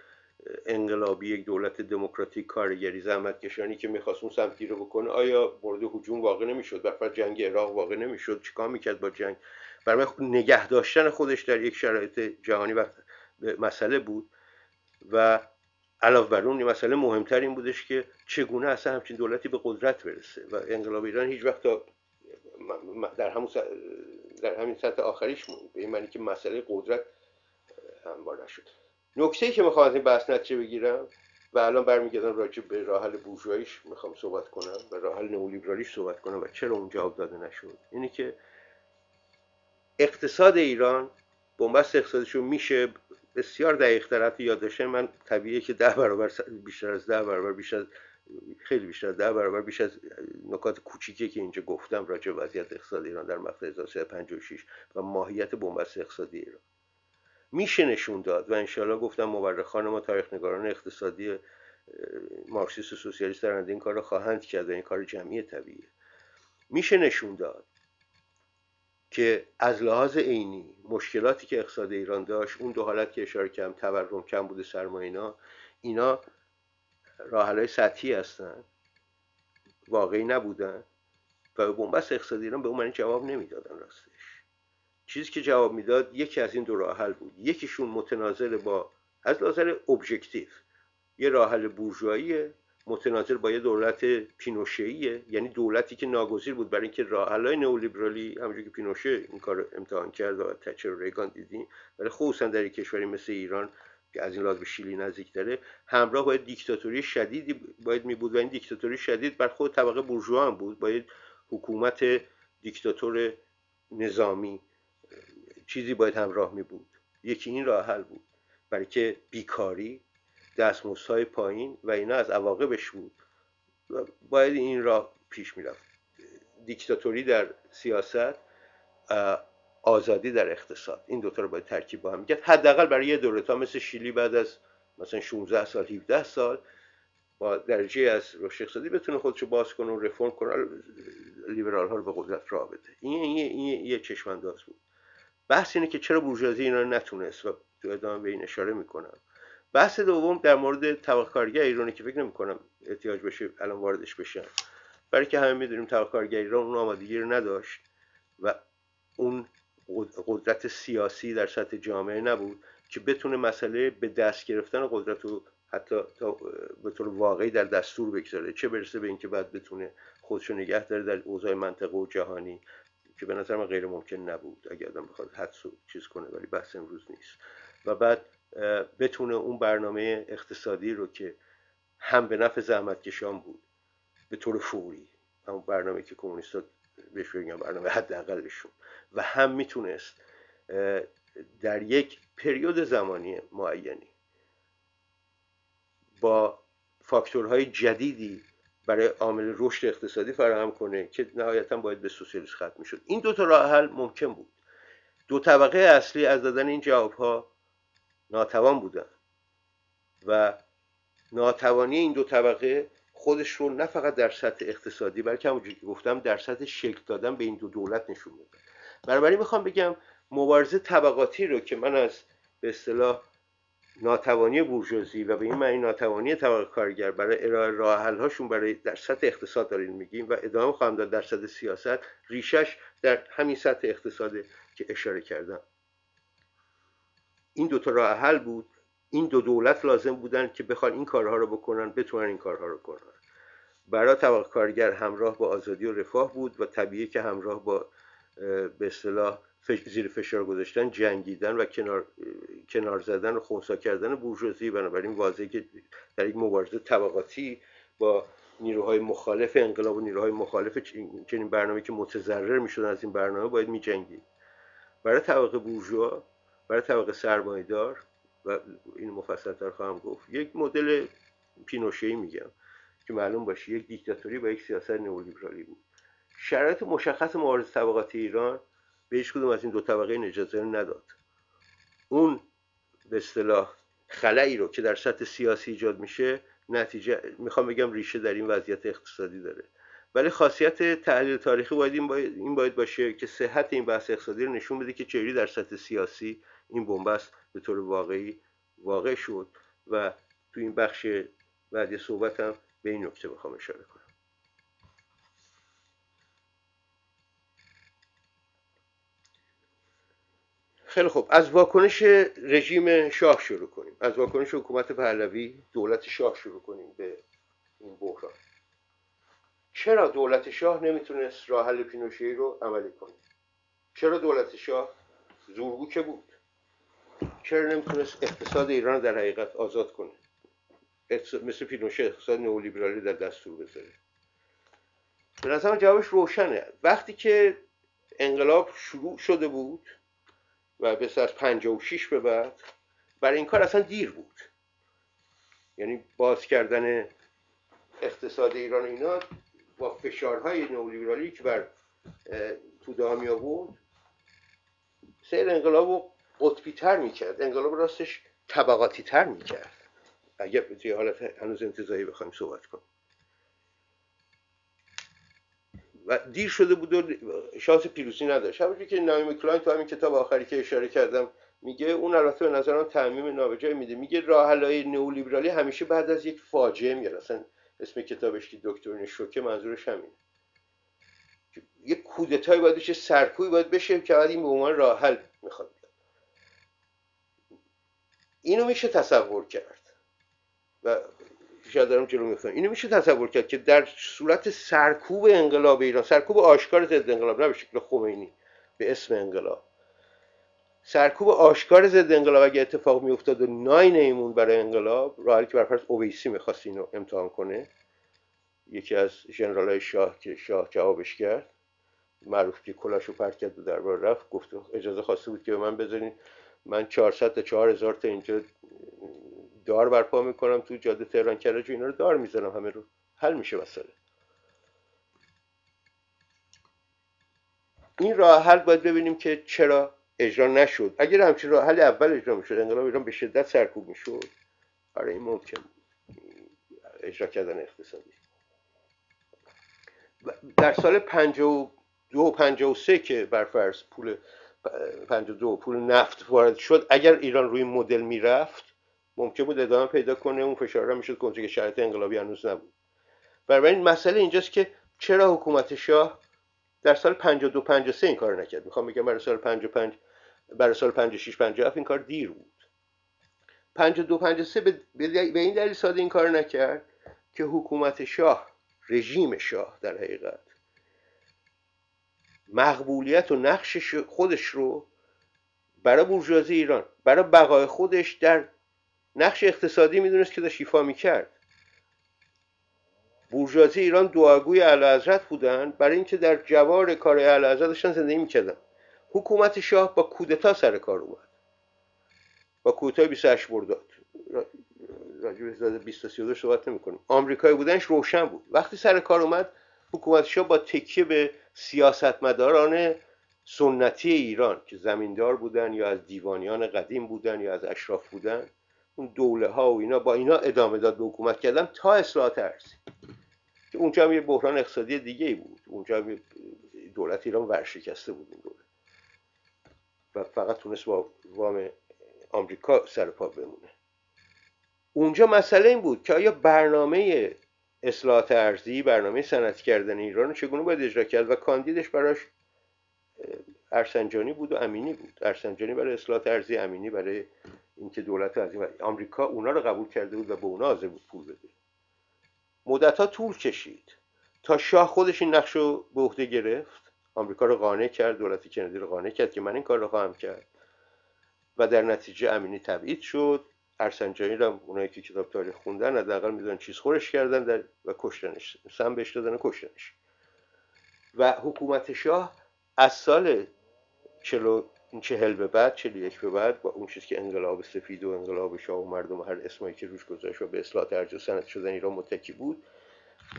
انقلابی، یک دولت دموکراتیک کارگری زحمتکشانی که میخواست اون سمتی رو بکنه، آیا مورد هجوم واقع نمیشد؟ برای جنگ عراق واقع نمیشد؟ چیکار میکرد با جنگ؟ برای نگه داشتن خودش در یک شرایط جهانی وقت مسئله بود. و علاوه بر اون مسئله مهمتر این بودش که چگونه اصلا همچین دولتی به قدرت برسه. و انقلاب ایران هیچ وقت در همین سطح آخریش موند، به این معنی که مسئله قدرت هموار نشد. نکته‌ای که میخوام از این بحث نتیجه بگیرم و الان برمیگردم راجع به راه حل بورژواییش میخوام صحبت کنم و راه حل نئولیبرالیش صحبت کنم و چرا اون جواب داده نشد، اینه که اقتصاد ایران بنبست اقتصادیشو میشه بسیار دقیق تر حتی یادداشت من طبیعیه که 10 برابر بیشتر از 10 برابر خیلی بیشتر از 10 برابر بیش از نکات کوچیکی که اینجا گفتم راجع به وضعیت اقتصادی ایران در مقطع 1356 و ماهیت بنبست اقتصادی ایران میشه نشون داد و انشالله گفتم مورخان ما تاریخ‌نگاران اقتصادی مارکسیست و سوسیالیست درنده این کار رو خواهند کرد و این کار جمعی طبیعیه. میشه نشون داد که از لحاظ عینی مشکلاتی که اقتصاد ایران داشت، اون دو حالت که اشاره کردم، تورم، کم بوده سرمایه، اینا راه‌حل‌های سطحی هستن، واقعی نبودن و بنبست اقتصادی ایران به اون معنی جواب نمیدادن. راستش چیزی که جواب میداد یکی از این دو راه حل بود. یکیشون متناظر با از نظر ابژکتیو یه راه حل بورژواییه، متناظر با یه دولت پینوشه‌ایه، یعنی دولتی که ناگزیر بود برای اینکه راه حل‌های نئولیبرالی همونجوری که پینوشه این کار امتحان کرد و تچر و ریگان دیدیم، ولی خصوصا در کشوری مثل ایران که از این لحاظ به شیلی نزدیک داره، همراه با دیکتاتوری شدیدی باید می بود و این دیکتاتوری شدید بر خود طبقه بورژوا هم بود. باید حکومت دیکتاتور نظامی چیزی باید همراه می بود. یکی این راه حل بود، برای که بیکاری، دستمزدهای پایین و اینا از عواقبش بود و باید این راه پیش میرفت. دیکتاتوری در سیاست، آزادی در اقتصاد، این دوتا رو باید ترکیب با هم میکرد. حداقل برای یه دوره تا مثل شیلی بعد از مثلا 16 سال 17 سال با درجه از رشد اقتصادی بتونه خودشو باز کنه و رفرم کنه، لیبرال ها رو به قدرت راه بده. این یه چشمانداز بود. بحث اینه که چرا بورژوازی اینا رو نتونست و تو ادامه به این اشاره میکنم. بحث دوم در مورد طبقه کارگر ایرانی که فکر نمی‌کنم احتیاج بشه الان واردش بشن، برای که همه میدونیم طبقه کارگر ایران اون آمادگی رو نداشت و اون قدرت سیاسی در سطح جامعه نبود که بتونه مسئله به دست گرفتن قدرت رو حتی به طور واقعی در دستور بگذاره، چه برسه به اینکه بعد بتونه خودشو نگه داره در اوضاع منطقه و جهانی، که به نظر من غیر ممکن نبود اگه آدم بخواد حدس و چیز کنه، ولی بحث امروز نیست. و بعد بتونه اون برنامه اقتصادی رو که هم به نفع زحمتکشان بود به طور فوری، همون برنامه که کمونیست‌ها بهش میگن برنامه حداقلشون، و هم میتونست در یک پریود زمانی معینی با فاکتورهای جدیدی برای عامل رشد اقتصادی فراهم کنه که نهایتاً باید به سوسیالیسم ختم میشد. این دو تا راه حل ممکن بود. دو طبقه اصلی از دادن این جوابها ناتوان بودن و ناتوانی این دو طبقه خودش رو نه فقط در سطح اقتصادی بلکه همونجوری که گفتم در سطح شکل دادن به این دو دولت نشون میده. بنابراین میخوام بگم مبارزه طبقاتی رو که من از به اصطلاح ناتوانی بورژوازی و به این معنی ناتوانی طبقه کارگر برای ارائه راه حل هاشون برای در سطح اقتصاد داریم میگیم و ادامه خواهم داد در سطح سیاست، ریشش در همین سطح اقتصاد که اشاره کردم. این دو تا راه حل بود. این دو دولت لازم بودن که بخوان این کارها رو بکنن، بتونن این کارها رو کنن. برای طبقه کارگر همراه با آزادی و رفاه بود و طبیعیه که همراه با به اصطلاح زیر فشار گذاشتن، جنگیدن و کنار زدن و خنثی کردن بورژوازی. بنابراین واضحه که در یک مبارزه طبقاتی با نیروهای مخالف انقلاب و نیروهای مخالف چنین برنامه‌ای که متضرر میشدن از این برنامه باید میجنگید. برای طبقه بورژوا، برای طبقه سرمایه‌دار، و این مفصل‌تر خواهم گفت، یک مدل پینوشه‌ای میگم که معلوم باشه یک دیکتاتوری با یک سیاست نئولیبرالی بود. شرایط مشخص مبارزه طبقاتی ایران به هیچ کدوم از این دو طبقه اجازه نداد. اون به اصطلاح خلایی رو که در سطح سیاسی ایجاد میشه، نتیجه میخوام بگم ریشه در این وضعیت اقتصادی داره. ولی خاصیت تحلیل تاریخی این باید باشه که صحت این بحث اقتصادی رو نشون بده که چجوری در سطح سیاسی این بنبست به طور واقع شد و تو این بخش بعدی صحبتم به این نکته بخوام اشاره کنم. خیلی خوب، از واکنش رژیم شاه شروع کنیم، از واکنش حکومت پهلوی، دولت شاه شروع کنیم به این بحران. چرا دولت شاه نمیتونست راه حل پینوشه‌ای رو عملی کنه؟ چرا دولت شاه زورگو که بود؟ چرا نمیتونست اقتصاد ایران رو در حقیقت آزاد کنه، مثل پینوشه اقتصاد نئولیبرالی در دستور بذاره؟ به نظرم جوابش روشنه. وقتی که انقلاب شروع شده بود و بس از 56 به بعد برای این کار اصلا دیر بود. یعنی باز کردن اقتصاد ایران و اینا با فشارهای نئولیبرالی که بر توده ها می آورد سیر انقلاب رو قطبی تر می کرد، انقلاب راستش طبقاتی تر می کرد. اگر توی حالت هنوز انتزاعی بخوایم صحبت کنیم و دیر شده بود و شانس پیروزی نداشت. همونجوری که نایمی کلاین تو همین کتاب آخری که اشاره کردم میگه، اون البته به نظرم تعمیم نابجای میده، میگه راه حل‌های نئولیبرالی همیشه بعد از یک فاجعه میاد. اصلا اسم کتابش که دکترین شوکه منظورش همینه. یک کودتایی باید بشه، سرکوبی باید بشه که بعد این به عنوان راه حل میخواد. اینو میشه تصور کرد و شاید دارم جلو میفتم، اینو میشه تصور کرد که در صورت سرکوب انقلاب ایران، سرکوب آشکار ضد انقلاب، نه به شکل خمینی به اسم انقلاب، سرکوب آشکار ضد انقلاب اگه اتفاق میافتاد و نای نمیمون برای انقلاب، راهی که برفرض اویسی میخواست اینو امتحان کنه، یکی از ژنرالای شاه که شاه جوابش کرد، معروف که کلاشو پرت کرد و دربار رفت، گفت اجازه خواسته بود که به من بذارین من 400 تا 4000 تا اینجا دار برپا میکنم تو جاده تهران کرج و اینا رو دار میزنم، همه رو حل میشه مسئله. این راه حل باید ببینیم که چرا اجرا نشد. اگر همچین راه حل اول اجرا میشد، انقلاب ایران به شدت سرکوب میشد. آره این ممکن اجرا کردن اقتصادی. در سال 52 53 که برفرض پول 52 پول نفت وارد شد، اگر ایران روی مدل میرفت ممکن بود ادامه پیدا کنه، اون فشار را میشد کنترل که شرایط انقلابی هنوز نبود. بنابراین مسئله اینجاست که چرا حکومت شاه در سال 52 53 این کار نکرد. میخوام بگم برای سال 55 برای سال 56 57 این کار دیر بود. 52 53 به این دلیل ساده این کار نکرد که حکومت شاه، رژیم شاه در حقیقت مقبولیت و نقش خودش رو برای بورژوازی ایران، برای بقای خودش در نقش اقتصادی میدونست که داشت ایفا میکرد. بورژوازی ایران دعاگوی اعلیحضرت بودن برای اینکه در جوار کار اعلیحضرت داشتن زندگی میکردن. حکومت شاه با کودتا سر کار اومد، با کودتای 28 مرداد، راجع به 2032 صحبت نمی‌کنیم. آمریکایی بودنش روشن بود. وقتی سر کار اومد، حکومت شاه با تکیه به سیاستمداران سنتی ایران که زمیندار بودن یا از دیوانیان قدیم بودن یا از اشراف بودن، اون دوله ها و اینا، با اینا ادامه داد به حکومت کردن تا اصلاحات ارضی که اونجا هم یه بحران اقتصادی دیگه ای بود. اونجا هم دولت ایران ورشکسته بود این دوره و فقط تونست با وام آمریکا سر پا بمونه. اونجا مسئله این بود که آیا برنامه اصلاحات ارضی، برنامه صنعتی کردن ایران چگونه باید اجرا کرد و کاندیدش براش ارسنجانی بود و امینی بود. ارسنجانی برای اصلاحات ارضی، امینی برای اینکه دولت از آمریکا اونا رو قبول کرده بود و به اونا حاضر بود پول بده. مدت‌ها طول کشید تا شاه خودش این نقش رو به عهده گرفت، آمریکا رو قانع کرد، دولت کندی رو قانع کرد که من این کار رو خواهم کرد و در نتیجه امینی تبعید شد. ارسنجانی رو اونایی که کتاب تاریخ خوندن حداقل میدونن چیز خورش کردن و کشتنش، سم بهش دادن و کشتنش. و حکومت شاه از سال 40 به بعد، 41 به بعد، با اون چیزی که انقلاب سفید و انقلاب شاه و مردم هر اسمایی که روش گذاشت و به اصلاحات ارضی و صنعتی شدن ایران متکی بود،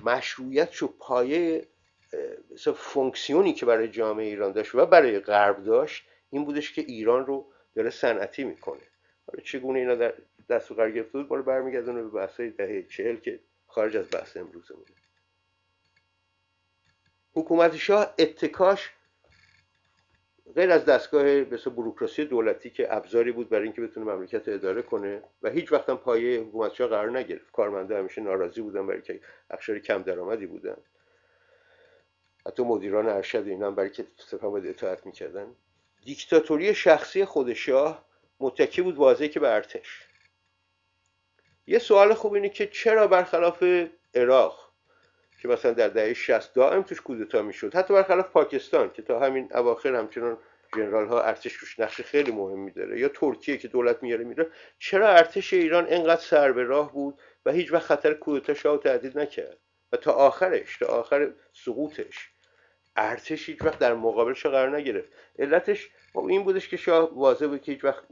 مشروعیت و پایه فونکسیونی که برای جامعه ایران داشت و برای غرب داشت این بودش که ایران رو داره صنعتی میکنه. حالا چگونه اینا در دست و قرار گرفته بود، بالا برمیگردونه به بحث‌های دهه 40 که خارج از بحث امروزمونه. حکومت شاه اتکاش غیر از دستگاه مثل بوروکراسی دولتی که ابزاری بود برای اینکه بتونه مملکت اداره کنه و هیچ وقت هم پایه حکومت شاه قرار نگرفت. کارمندا همیشه ناراضی بودن برای که اقشار کم درآمدی بودن. حتی مدیران ارشد اینا هم برای که سپاه باید اطاعت میکردن. دیکتاتوری شخصی خود شاه متکی بود واضحه که به ارتش. یه سوال خوب اینه که چرا برخلاف عراق که مثلا در دهه 60 دائم توش کودتا میشد، حتی برخلاف پاکستان که تا همین اواخر همچنان ژنرال ها ارتش روش نقش خیلی مهمی داره، یا ترکیه که دولت میاره، چرا ارتش ایران اینقدر سر به راه بود و هیچ وقت خطر کودتا شاه تهدید نکرد و تا آخرش، تا آخر سقوطش ارتش هیچ وقت در مقابل شاه قرار نگرفت. علتش این بودش که شاه واضح بود که هیچ وقت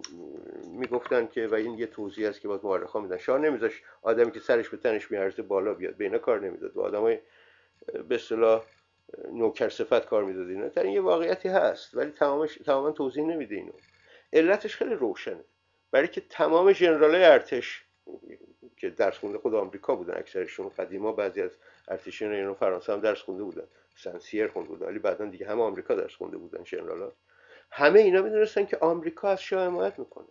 میگفتن که، و این یه توضیح است که باید مورخا میدن، شاه نمیذاش آدمی که سرش به تنش میارزه بالا بیاد، به اینا کار نمیداد، با آدمای به اصطلاح نوکر صفت کار میداد. اینا در این یه واقعیتی هست ولی تماما توضیح نمیده اینو. علتش خیلی روشنه، برای که تمام ژنرالای ارتش که درس خونده خود آمریکا بودن اکثرشون، قدیما بعضی از ارتشیان ایران و فرانسه هم درس خونده بودن، سنسیر خونده بودن، ولی بعدن دیگه همه آمریکا درس خونده بودن ژنرالا. همه اینا میدونستن که آمریکا از شاه حمایت میکنه،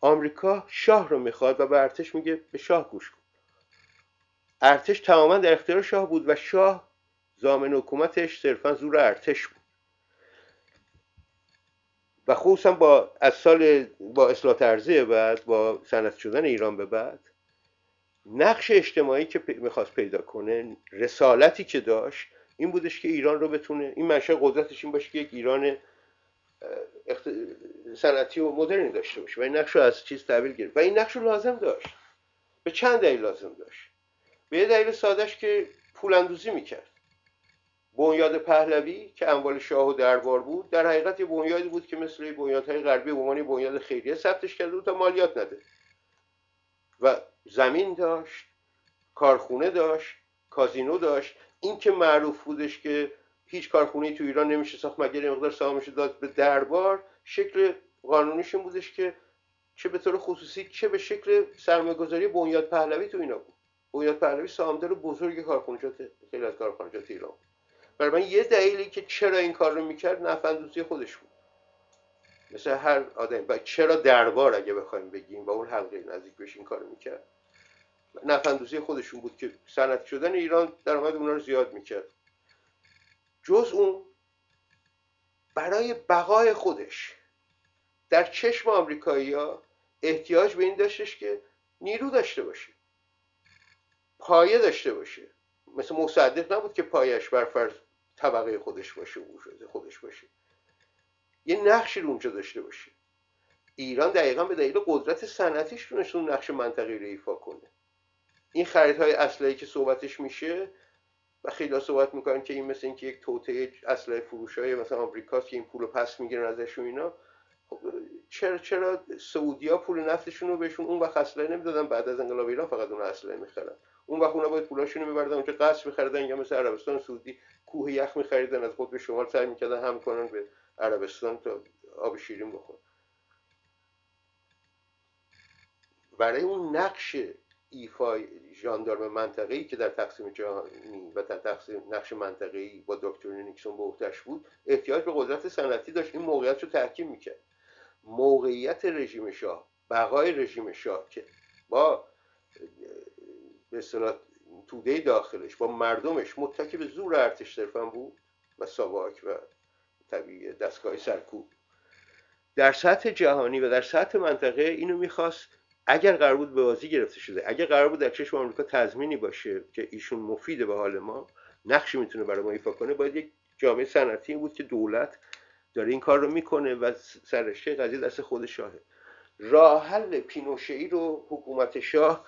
آمریکا شاه رو میخواد و به ارتش میگه به شاه گوش کن. ارتش تماما در اختیار شاه بود و شاه ضامن حکومتش صرفا زور ارتش بود. و خصوصا با اصلاح طرزی بعد، با صنعتی شدن ایران به بعد، نقش اجتماعی که میخواست پیدا کنه، رسالتی که داشت این بودش که ایران رو بتونه، این منشأ قدرتش این باشه که یک ایران صنعتی و مدرنی داشته باشه و این نقش رو از چیز تحویل گرفت. و این نقش رو لازم داشت. به چند دلیل لازم داشت. به یه دلیل سادهش که پول اندوزی میکرد. بنیاد پهلوی که اموال شاه و دربار بود، در حقیقت یه بنیادی بود که مثل بنیادهای غربی به عنوان بنیاد خیریه ثبتش کرده بود تا مالیات نده و زمین داشت، کارخونه داشت، کازینو داشت. این که معروف بودش که هیچ کارخونه‌ای تو ایران نمیشه ساخت مگر یه مقدار سهامش داد به دربار، شکل قانونیش این بودش که چه به طور خصوصی چه به شکل سرمایه‌گذاری بنیاد پهلوی تو اینا بود. بنیاد پهلوی سهامدار بزرگ کارخانجات، خیلی از کارخانجات ایران. برای من یه دلیلی که چرا این کار رو میکرد نفع‌اندوزی خودش بود، مثل هر آدم. و چرا دربار اگه بخوایم بگیم و اون حلقه نزدیک بهش این کارو میکرد، نفع‌اندوزی خودشون بود که صنعتی شدن ایران درآمد اونها رو زیاد میکرد. جز اون برای بقای خودش در چشم آمریکایی‌ها احتیاج به این داشتش که نیرو داشته باشه، پایه داشته باشه. مثل مصدق نبود که پایش بر فرض طبقه خودش باشه، وجود خودش باشه، یه نقشی رو اونجا داشته باشه. ایران دقیقا به دلیل قدرت صنعتیش تونست اون نقش منطقه‌ای رو ایفا کنه. این خریدهای اسلحه‌ای که صحبتش میشه و خیلی صحبت میکنن که این مثل اینکه یک توطئه اسلحه فروشای مثلا آمریکاست که این پولو پس میگیرن ازشون اینا. چرا سعودی‌ها پول نفتشون رو بهشون اون وقت اسلحه نمیدادن؟ بعد از انقلاب ایران فقط اون اسلحه میخرن. اون وقت اونا باید پولاشونو میبردن اونجا قصر می‌خریدن، یا مثل عربستان سعودی کوه یخ می‌خریدن از قطب شمال سعی می‌کردن هم کنن به عربستان تا آب شیرین بخورن. برای اون نقش ایفای ژاندارم منطقه‌ای که در تقسیم جهانی و در تقسیم نقش منطقه‌ای با دکترین نیکسون به عهده‌اش بود، احتیاج به قدرت صنعتی داشت. این موقعیت رو تحکیم می‌کرد. موقعیت رژیم شاه، بقای رژیم شاه که با به اصطلاح توده داخلش، با مردمش متکی به زور ارتش صرفا بود و ساواک و طبیعی دستگاه سرکوب، در سطح جهانی و در سطح منطقه اینو میخواست اگر قرار بود به بازی گرفته شده، اگر قرار بود در چشم آمریکا تضمینی باشه که ایشون مفیده به حال ما، نقشی میتونه برای ما ایفا کنه، باید یک جامعه صنعتی بود که دولت داره این کار رو میکنه و سررشته قضیه دست خود شاهه. راه حل پینوشه‌ای رو حکومت شاه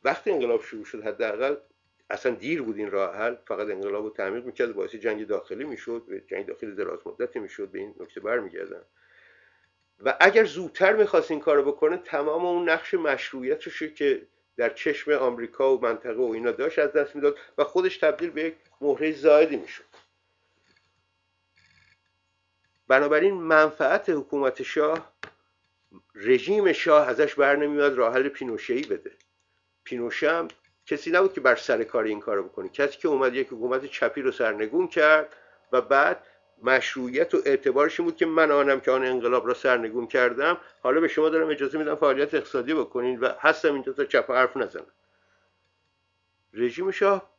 وقتی انقلاب شروع شد، حداقل اصلا دیر بود این راه حل، فقط انقلاب رو تعمیق میکرد، باعث جنگ داخلی میشد، جنگ داخلی دراز مدتی میشد. به این نکته برمیگردن. و اگر زودتر میخواست این کارو بکنه، تمام اون نقش مشروعیتش که در چشم آمریکا و منطقه و اینا داشت از دست میداد و خودش تبدیل به یک مهره زائدی میشد. بنابراین منفعت حکومت شاه، رژیم شاه ازش بر نمیاد راه حل پینوشه‌ای بده. پینوشه هم کسی نبود که بر سر کار این کارو بکنه، کسی که اومد یک حکومت چپی رو سرنگون کرد و بعد مشروعیت و اعتبارش این بود که من آنم که آن انقلاب را سرنگون کردم، حالا به شما دارم اجازه میدم فعالیت اقتصادی بکنین و هستم اینجا تا چپ حرف نزنم. رژیم شاه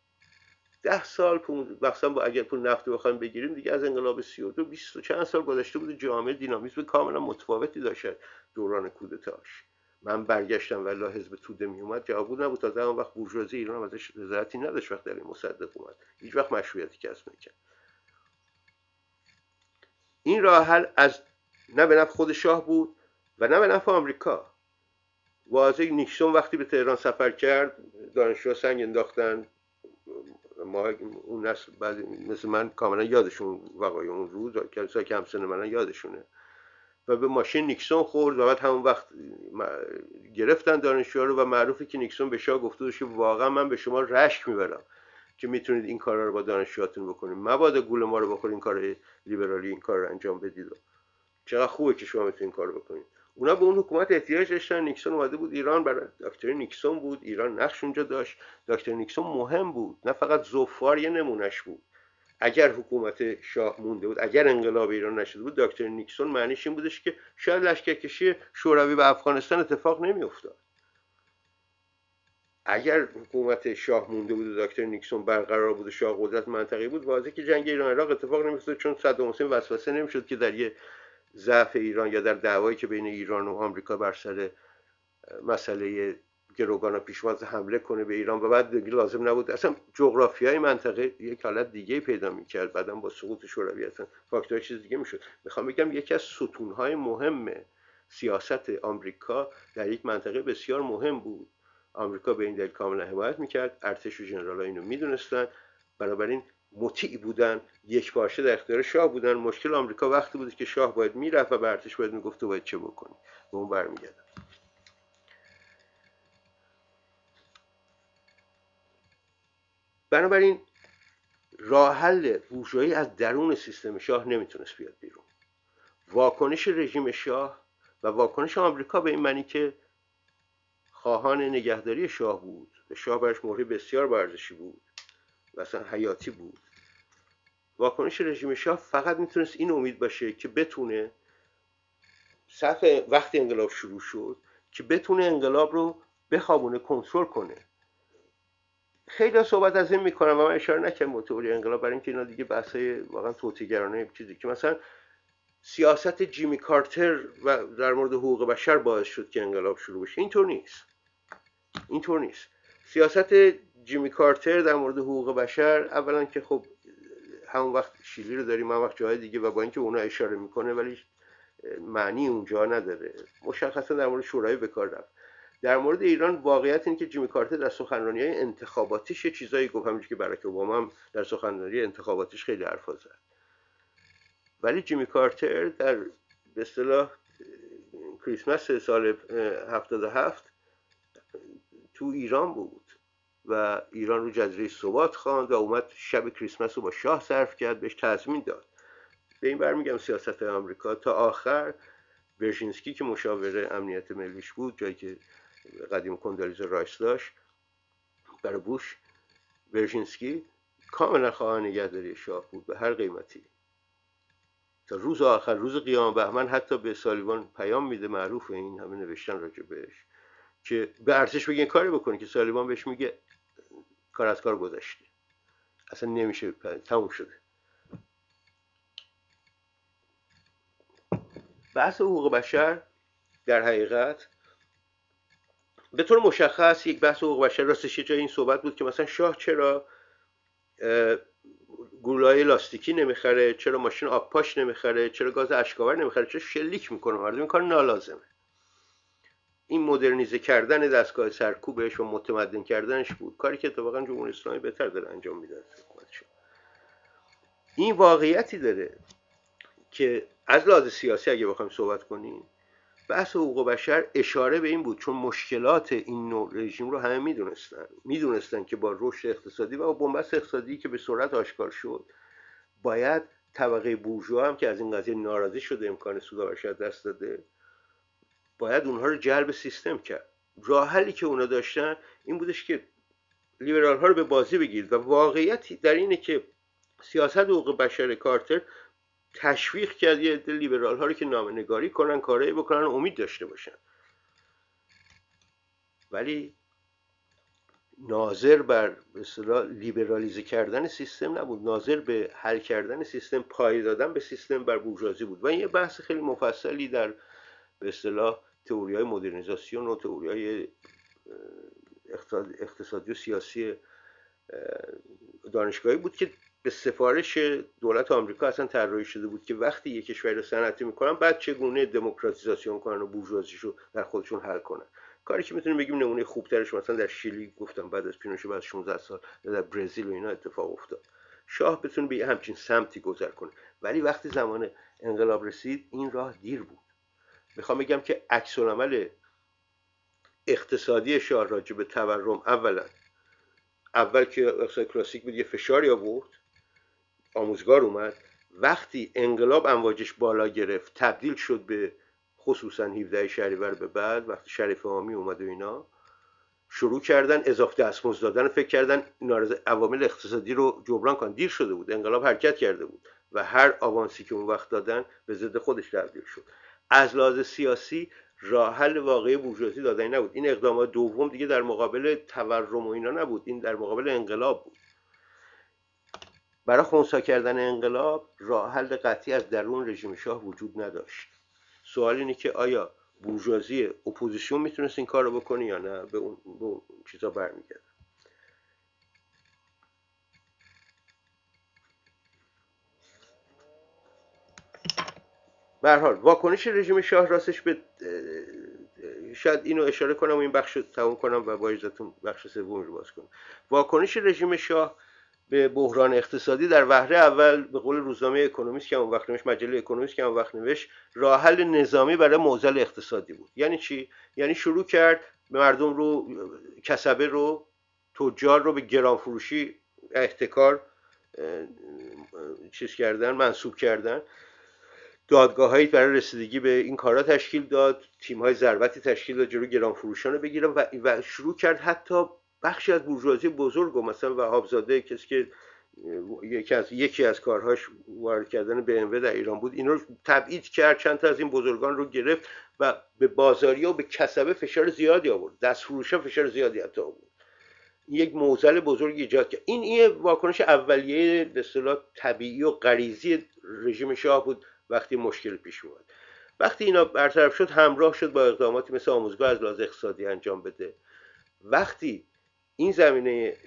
10 سال مثلا با اگر پول نفت بخوایم بگیریم دیگه از انقلاب 32 20 و چند سال گذشته بود، جامعه دینامیسم کاملا متفاوتی داشت دوران کودتاش. من برگشتم والله حزب توده می اومد، جواب بود نبود. تا اون وقت بورژوازی ایران هم ازش رضایتی نداشت. وقت علی مصدق اومد هیچ وقت مشروعیتی کسب نکرد. این راه حل از نه به نفع خود شاه بود و نه به نفع آمریکا. واضح نیکسون وقتی به تهران سفر کرد، دانشجوها سنگ انداختن، ما اون نسل بعد مثل من کاملا یادشون وقایع اون روز، کسایی که همسن منن یادشونه، و به ماشین نیکسون خورد و بعد همون وقت گرفتن دانشجوها رو و معروفه که نیکسون به شاه گفته بود که واقعا من به شما رشک میبرم که میتونید این کارا رو با دانشجوهاتون بکنید، مبادا گول ما رو بخورید این کار لیبرالی این کار رو انجام بدید، چقدر خوبه که شما میتونید این کار بکنید. اونا به اون حکومت احتیاج داشتن. نیکسون اومده بود ایران، برای دکتر نیکسون بود، ایران نقش اونجا داشت. دکتر نیکسون مهم بود، نه فقط زوفار یه نمونهش بود. اگر حکومت شاه مونده بود، اگر انقلاب ایران نشده بود، دکتر نیکسون معنیش این بودش که شاید لشکرکشی شوروی به افغانستان اتفاق نمیافتاد. اگر حکومت شاه مونده بود و دکتر نیکسون برقرار بود و شاه قدرت منطقه‌ای بود، واضحه که جنگ ایران عراق اتفاق نمیافتاد، چون صدام حسین وسوسه نمیشد که در یه ضعف ایران یا در دعوایی که بین ایران و آمریکا بر سر مسئله گروگان پیشواز حمله کنه به ایران و بعد دیگه لازم نبود. اصلا جغرافیای منطقه یک حالت دیگه پیدا میکرد، بعدم با سقوط شوروی اصلا فاکتور چیز دیگه میشد. میخوام بگم یکی از ستونهای مهم سیاست آمریکا در یک منطقه بسیار مهم بود. آمریکا به این دلیل کاملا حمایت میکرد، ارتش و ژنرال‌ها اینو میدونستان، بنابراین مطیع بودن، یک پارچه در اختیار شاه بودن. مشکل آمریکا وقتی بود که شاه باید میرفت و به ارتش باید میگفت تو باید چه بکنی. به اون برمیگردم. بنابراین راه حل بورژوایی از درون سیستم شاه نمیتونست بیاد بیرون. واکنش رژیم شاه و واکنش آمریکا به این معنی که خواهان نگهداری شاه بود و شاه برش مهره بسیار ارزشی بود و اصلا حیاتی بود. واکنش رژیم شاه فقط میتونست این امید باشه که بتونه وقتی انقلاب شروع شد که بتونه انقلاب رو بخوابونه، کنترل کنه. خیلی صحبت از این میکنم و من اشاره نکردم به تئوری انقلاب برای اینکه اینا دیگه بحثای واقعا توطئه‌گرانه چیزی که مثلا سیاست جیمی کارتر و در مورد حقوق بشر باعث شد که انقلاب شروع بشه. اینطور نیست. سیاست جیمی کارتر در مورد حقوق بشر اولا که خب همون وقت شیلی رو داریم، همون وقت جای دیگه، و با اینکه اونا اشاره میکنه ولی معنی اونجا نداره. مشخصا در مورد شورای به کار رفت. در مورد ایران واقعیت اینه که جیمی کارتر در سخنرانی‌های انتخاباتیش چیزایی گفت، همونجوری که باراک اوباما هم در سخنرانی انتخاباتیش خیلی حرفا زد. ولی جیمی کارتر در به اصطلاح کریسمس سال 77 تو ایران بود و ایران رو جزیره ثبات خواند و اومد شب کریسمس رو با شاه صرف کرد، بهش تضمین داد. به این برمیگم سیاست آمریکا تا آخر. برژینسکی که مشاور امنیت ملیش بود، جایی که قدیم کندالیزا رایس داشت برای بوش، برژینسکی کاملا خواهان نگهداری شاه بود به هر قیمتی. تا روز آخر، روز قیام بهمن، حتی به سالیوان پیام میده، معروفه این همه نوشتن راجع بهش، که به ارتش بگین کاری بکنه، که سالیوان بهش میگه کار از کار گذشته، اصلا نمیشه، تموم شده. بحث حقوق بشر در حقیقت به طور مشخص یک بحث حقوق بشر راستش جای این صحبت بود که مثلا شاه چرا گلوله‌های لاستیکی نمیخره، چرا ماشین آبپاش نمیخره، چرا گاز اشکاور نمیخره، چرا شلیک میکنه مردم، این کار نالازمه. این مدرنیزه کردن دستگاه سرکوبش و متمدن کردنش بود، کاری که اتفاقا جمهوری اسلامی بهتر داره انجام میده از حکومتش. این واقعیتی داره که از لحاظ سیاسی اگه بخوایم صحبت کنیم، بحث حقوق بشر اشاره به این بود، چون مشکلات این نوع رژیم رو همه میدونستن که با رشد اقتصادی و بنبست اقتصادی که به سرعت آشکار شد، باید طبقه بورژوا هم که از این قضیه ناراضی شده، امکان سود و عشق دست داده، باید اونها رو جلب سیستم کرد. راه حلی که اونا داشتن این بودش که لیبرال ها رو به بازی بگیرید، و واقعیتی در اینه که سیاست حقوق بشر کارتر تشویق کرد یه عده لیبرال ها رو که نامه‌نگاری کنن، کارایی بکنن، امید داشته باشن. ولی ناظر بر به اصطلاح لیبرالیزه کردن سیستم نبود، ناظر به حل کردن سیستم، پای دادن به سیستم بر بورژوازی بود. و این یه بحث خیلی مفصلی در به اصطلاح تئوری‌های مدرنیزاسیون و تئوری‌های اقتصادی و سیاسی دانشگاهی بود که به سفارش دولت آمریکا اصلا طراحی شده بود که وقتی یک کشور رو صنعتی میکنن بعد چگونه دموکراتیزاسیون کنن و بورژوازیشو در خودشون حل کنن. کاری که میتونیم بگیم نمونه خوبترش مثلا در شیلی گفتم بعد از پینوشه بعد 16 سال در برزیل و اینا اتفاق افتاد. شاه بتونه به همچین سمتی گذر کنه. ولی وقتی زمان انقلاب رسید این راه دیر بود. میخوام بگم که عکس العمل اقتصادی شاه راجع به تورم اول که اقتصاد کلاسیک بود یه فشاری آورد، آموزگار اومد. وقتی انقلاب امواجش بالا گرفت تبدیل شد به خصوصا 17 شهریور به بعد، وقتی شریف امامی اومد و اینا شروع کردن اضافه دستمزد دادن، فکر کردن عوامل اقتصادی رو جبران کنن. دیر شده بود، انقلاب حرکت کرده بود و هر آوانسی که اون وقت دادن به ضد خودش تبدیل شد. از لحاظ سیاسی راه حل واقعی بورژوازی دادنی نبود. این اقدامات دوم دیگه در مقابل تورم و اینا نبود، این در مقابل انقلاب بود. برای خنثی کردن انقلاب راه حل قطعی از درون رژیم شاه وجود نداشت. سوال اینه که آیا بورژوازی اپوزیسیون میتونست این کار رو بکنه یا نه؟ به اون چیزا برمیگرده. به هر حال واکنش رژیم شاه راستش به شاید اینو اشاره کنم و این بخش رو تموم کنم و با اجازهتون بخش سوم رو باز کنم. واکنش رژیم شاه به بحران اقتصادی در وهله اول به قول روزنامه اکونومیست که اون وقت نوشت، مجله اکونومیست که اون وقت نوشت، راه حل نظامی برای معضل اقتصادی بود. یعنی چی؟ یعنی شروع کرد مردم رو، کسبه رو، تجار رو به گران فروشی، احتکار چیز کردن، منسوب کردن. دادگاه‌هایی برای رسیدگی به این کارا تشکیل داد، تیم‌های ضربتی تشکیل داد جلوی گران فروشان رو بگیره و شروع کرد حتی بخشی از بورژوازی بزرگ، مثلا وهابزاده کسی که یکی از کارهاش وارد کردن BMW در ایران بود، اینا رو تبعید کرد، چند تا از این بزرگان رو گرفت و به بازاریا و به کسبه فشار زیادی آورد، دست فروشا فشار زیادی حتی آورد. یک معضل بزرگ ایجاد کرد. این واکنش اولیه به اصطلاح طبیعی و غریزی رژیم شاه بود وقتی مشکل پیش اومد. وقتی اینا برطرف شد همراه شد با اقداماتی مثل آموزگاه از لحاظ اقتصادی انجام بده. وقتی این زمینه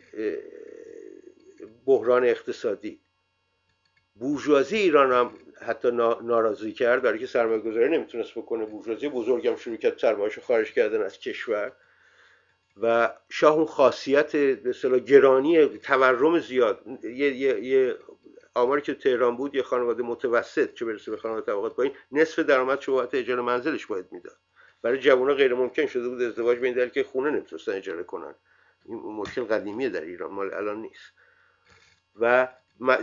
بحران اقتصادی بورژوازی ایران هم حتی ناراضی کرد، برای که سرمایه گذاری نمیتونست بکنه، بورژوازی بزرگ هم شروع کرد سرمایه‌اشو خارج کردن از کشور و شاه اون خاصیت به اصطلاح گرانی تورم زیاد، یه آماری که تهران بود، یه خانواده متوسط چه برسه به خانواده طبقات پایین نصف درآمدش بابت اجاره منزلش باید میداد. برای جوونا غیر ممکن شده بود ازدواج به این دلیل که خونه نمیتونستن اجاره کنن. این مشکل قدیمیه در ایران، مال الان نیست. و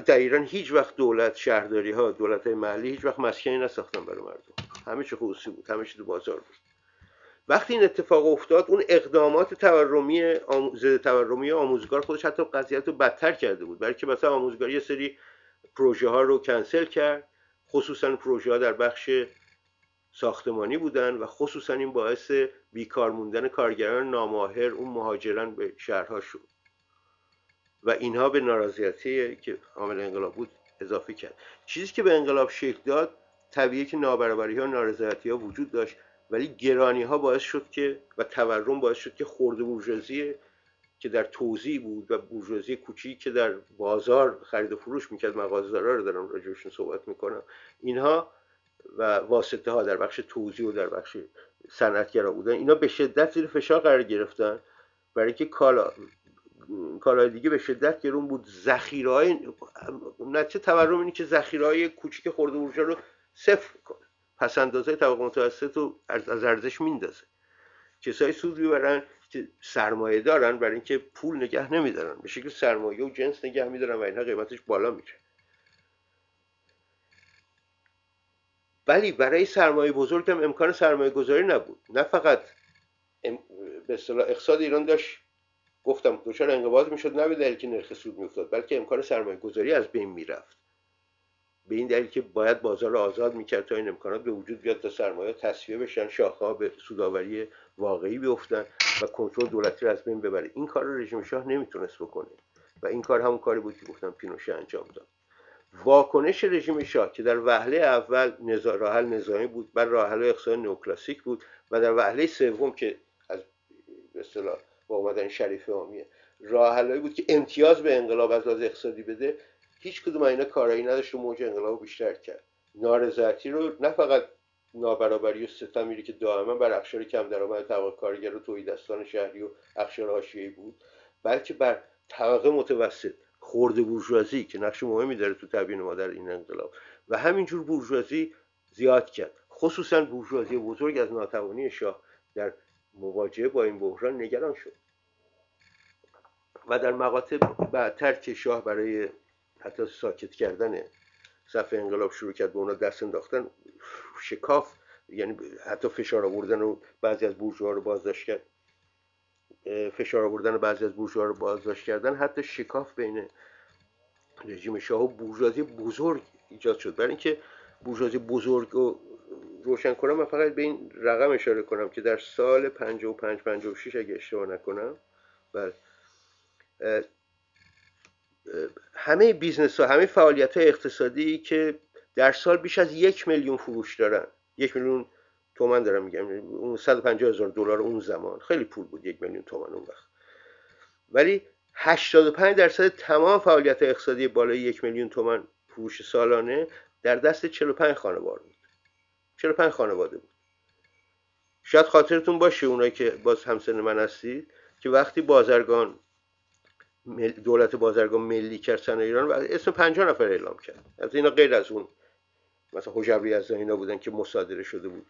در ایران هیچ وقت دولت، شهرداری ها، دولت های محلی هیچ وقت مسکنی نساختن برای مردم، همه چی خصوصی بود، همه چی تو بازار بود. وقتی این اتفاق افتاد اون اقدامات تورمی آموزگار خودش حتی قضیت رو بدتر کرده بود، برای که مثلا آموزگار یه سری پروژه ها رو کنسل کرد، خصوصا پروژه ها در بخش ساختمانی بودن و خصوصا این باعث بیکار موندن کارگران ناماهر، اون مهاجران به شهرها شد و اینها به نارضایتی که عامل انقلاب بود اضافه کرد. چیزی که به انقلاب شکل داد طبیعیه که نابرابری ها و نارضایتی ها وجود داشت، ولی گرانی ها باعث شد که و تورم باعث شد که خرده بورژوازی که در توزیع بود و بورژوازی کوچیک که در بازار خرید و فروش میکرد، مغازه‌دارا رو دارم راجعشون صحبت میکنم، اینها و واسطه ها در بخش توزیع و در بخش صنعتگرا بودن، اینا به شدت زیر فشار قرار گرفتن، برای که کالای دیگه به شدت گرون بود. ذخیره‌های نتیجه تورم اینه که ذخیره‌های کوچیک خرده بورژوا رو صفر کنه، پس اندازه طبقه متوسط رو از ارزش میندازه. کسایی سود میبرن که سرمایه دارن برای اینکه پول نگه نمیدارن، به شکل سرمایه و جنس نگه میدارن و اینها قیمتش بالا میره. ولی برای سرمایه بزرگ هم امکان سرمایه گذاری نبود. نه فقط به اصطلاح اقتصاد ایران داشت گفتم دچار انقباض میشد، نه به دلیل که نرخ سود میافتاد، بلکه امکان سرمایه گذاری از بین میرفت، به این دلیل که باید بازار رو آزاد میکرد تا این امکانات به وجود بیاد، تا سرمایه تصفیه بشن، شاخه‌ها به سودآوری واقعی بیفتن و کنترل دولتی رو از بین ببره. این کار رو رژیم شاه نمیتونست بکنه و این کار همون کاری بود که گفتم پینوشه انجام داد. واکنش رژیم شاه که در وهله اول راه حل نظامی بود، بعد راه حل اقتصادی نئوکلاسیک بود و در وهله سوم که از به اصطلاح با اومدن شریف امامی راه حلایی بود که امتیاز به انقلاب از لحاظ اقتصادی بده، هیچ کدوم اینا کارایی نداشت و موج انقلاب بیشتر کرد. نارضایتی رو نه فقط نابرابری و ستمی که دائما بر اقشار کم درآمد، طبقه کارگر و تهیدستان شهری و اقشار حاشیه‌ای بود، بلکه بر طبقه متوسط، خرده بورژوازی که نقش مهمی داره تو تبیین ما در این انقلاب، و همینجور بورژوازی زیاد کرد. خصوصا بورژوازی بزرگ از ناتوانی شاه در مواجهه با این بحران نگران شد و در مقاطع بعدتر که شاه برای حتی ساکت کردن صف انقلاب شروع کرد به اونا دست انداختن، شکاف، یعنی حتی فشار آوردن و بعضی از بورژوا رو بازداشت کرد، فشار آوردن بعضی از بورژوا رو بازداشت کردن، حتی شکاف بین رژیم شاه و بورژوازی بزرگ ایجاد شد. برای اینکه بورژوازی بزرگ رو روشن کنم، من فقط به این رقم اشاره کنم که در سال 55 56 اگه اشتباه نکنم، بله، همه بیزنس ها، همه فعالیت های اقتصادی که در سال بیش از 1,000,000 فروش دارن، 1,000,000 تومان دارم میگم، اون 150,000 دلار اون زمان خیلی پول بود، 1,000,000 تومان اون وقت، ولی 85% تمام فعالیت اقتصادی بالای 1,000,000 تومان فروش سالانه در دست 45 خانوار بود، 45 خانواده بود. شاید خاطرتون باشه اونایی که باز همسن من هستید که وقتی بازرگان، دولت بازرگان ملی کرد صنایع ایران و اسم 50 نفر اعلام کرد، از اینا غیر از اون مثلا حجبی یزدانی اینا بودن که مصادره شده بود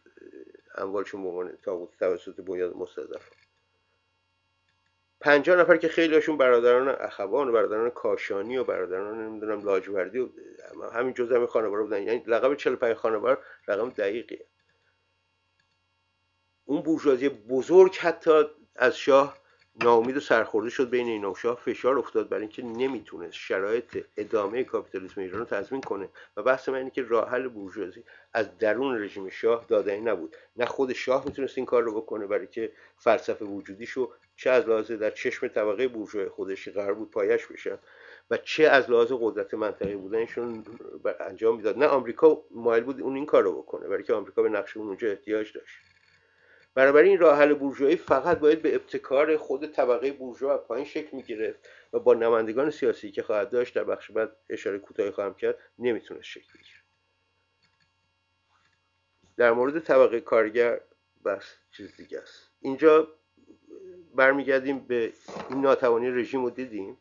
اموالشون به عنوان طاغوت توسط بنیاد مستضعفان، 50 نفر که خیلی هاشون برادران اخوان و برادران کاشانی و برادران نمیدونم لاجوردی و همین جزء همین خانواده بودن. یعنی لقب 45 خانوار رقم دقیقیه. اون بورژوازی بزرگ حتی از شاه ناامید و سرخورده شد. بین اینا و شاه فشار افتاد برای اینکه نمیتونست شرایط ادامه کاپیتالیسم ایران رو تضمین کنه و بحث من اینه که راه حل بورژوازی از درون رژیم شاه دادنی نبود. نه خود شاه میتونست این کار رو بکنه برای که فلسفه وجودیشو چه از لحاظ در چشم طبقه بورژوای خودش قرار بود پایش بشن و چه از لحاظ قدرت منطقه‌ای بودنشون انجام میداد. نه آمریکا مایل بود اون این کار رو بکنه برای که آمریکا به نقش اونجا احتیاج داشت. بنابراین این راه حل بورژوایی فقط باید به ابتکار خود طبقه بورژوا پایین شکل می‌گرفت و با نمایندگان سیاسی که خواهد داشت، در بخش بعد اشاره کوتاهی خواهم کرد، نمیتونست شکل بگیره. در مورد طبقه کارگر بس چیز دیگه است. اینجا برمیگردیم به این ناتوانی رژیم رو دیدیم،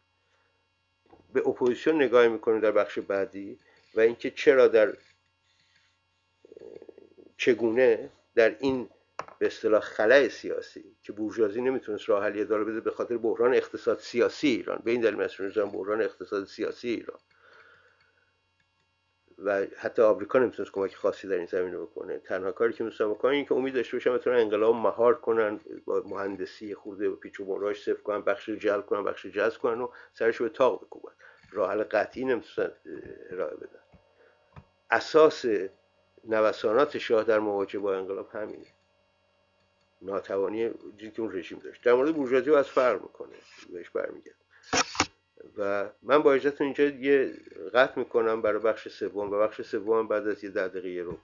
به اپوزیسیون نگاه میکنیم در بخش بعدی و اینکه چگونه در این به اصطلاح خلأ سیاسی که بورژوازی نمیتونست راه حلی اداره بده به خاطر بحران اقتصاد سیاسی ایران، به این دلیل مثلا بحران اقتصاد سیاسی ایران و حتی آمریکا نمیتونست کمک خاصی در این زمینه بکنه. تنها کاری که میتونن بکنن این که امید داشته باشن بتونن انقلاب مهار کنن، با مهندسی خورده و پیچ و موراش صفر کنن، بخش جلب کنن، بخش جذب کنن و سرش به تاق بکوبن. راه حل قطعی نمیتونن ارائه بدن. اساس نوسانات شاه در مواجهه با انقلاب همینه، ناتوانی که اون رژیم داشت. در مورد بورژوازی از فرق میکنه، بهش برمیگرد. و من با اجازهتون اینجا یه قطع میکنم برای بخش سوم و بخش سوم بعد از یه 10 دقیقه رو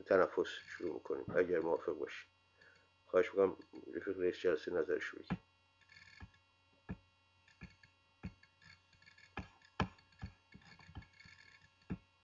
تنفس شروع میکنیم اگر موافق باشید. خواهش میکنم رفیق رئیس جلسه نظرش رو بگید.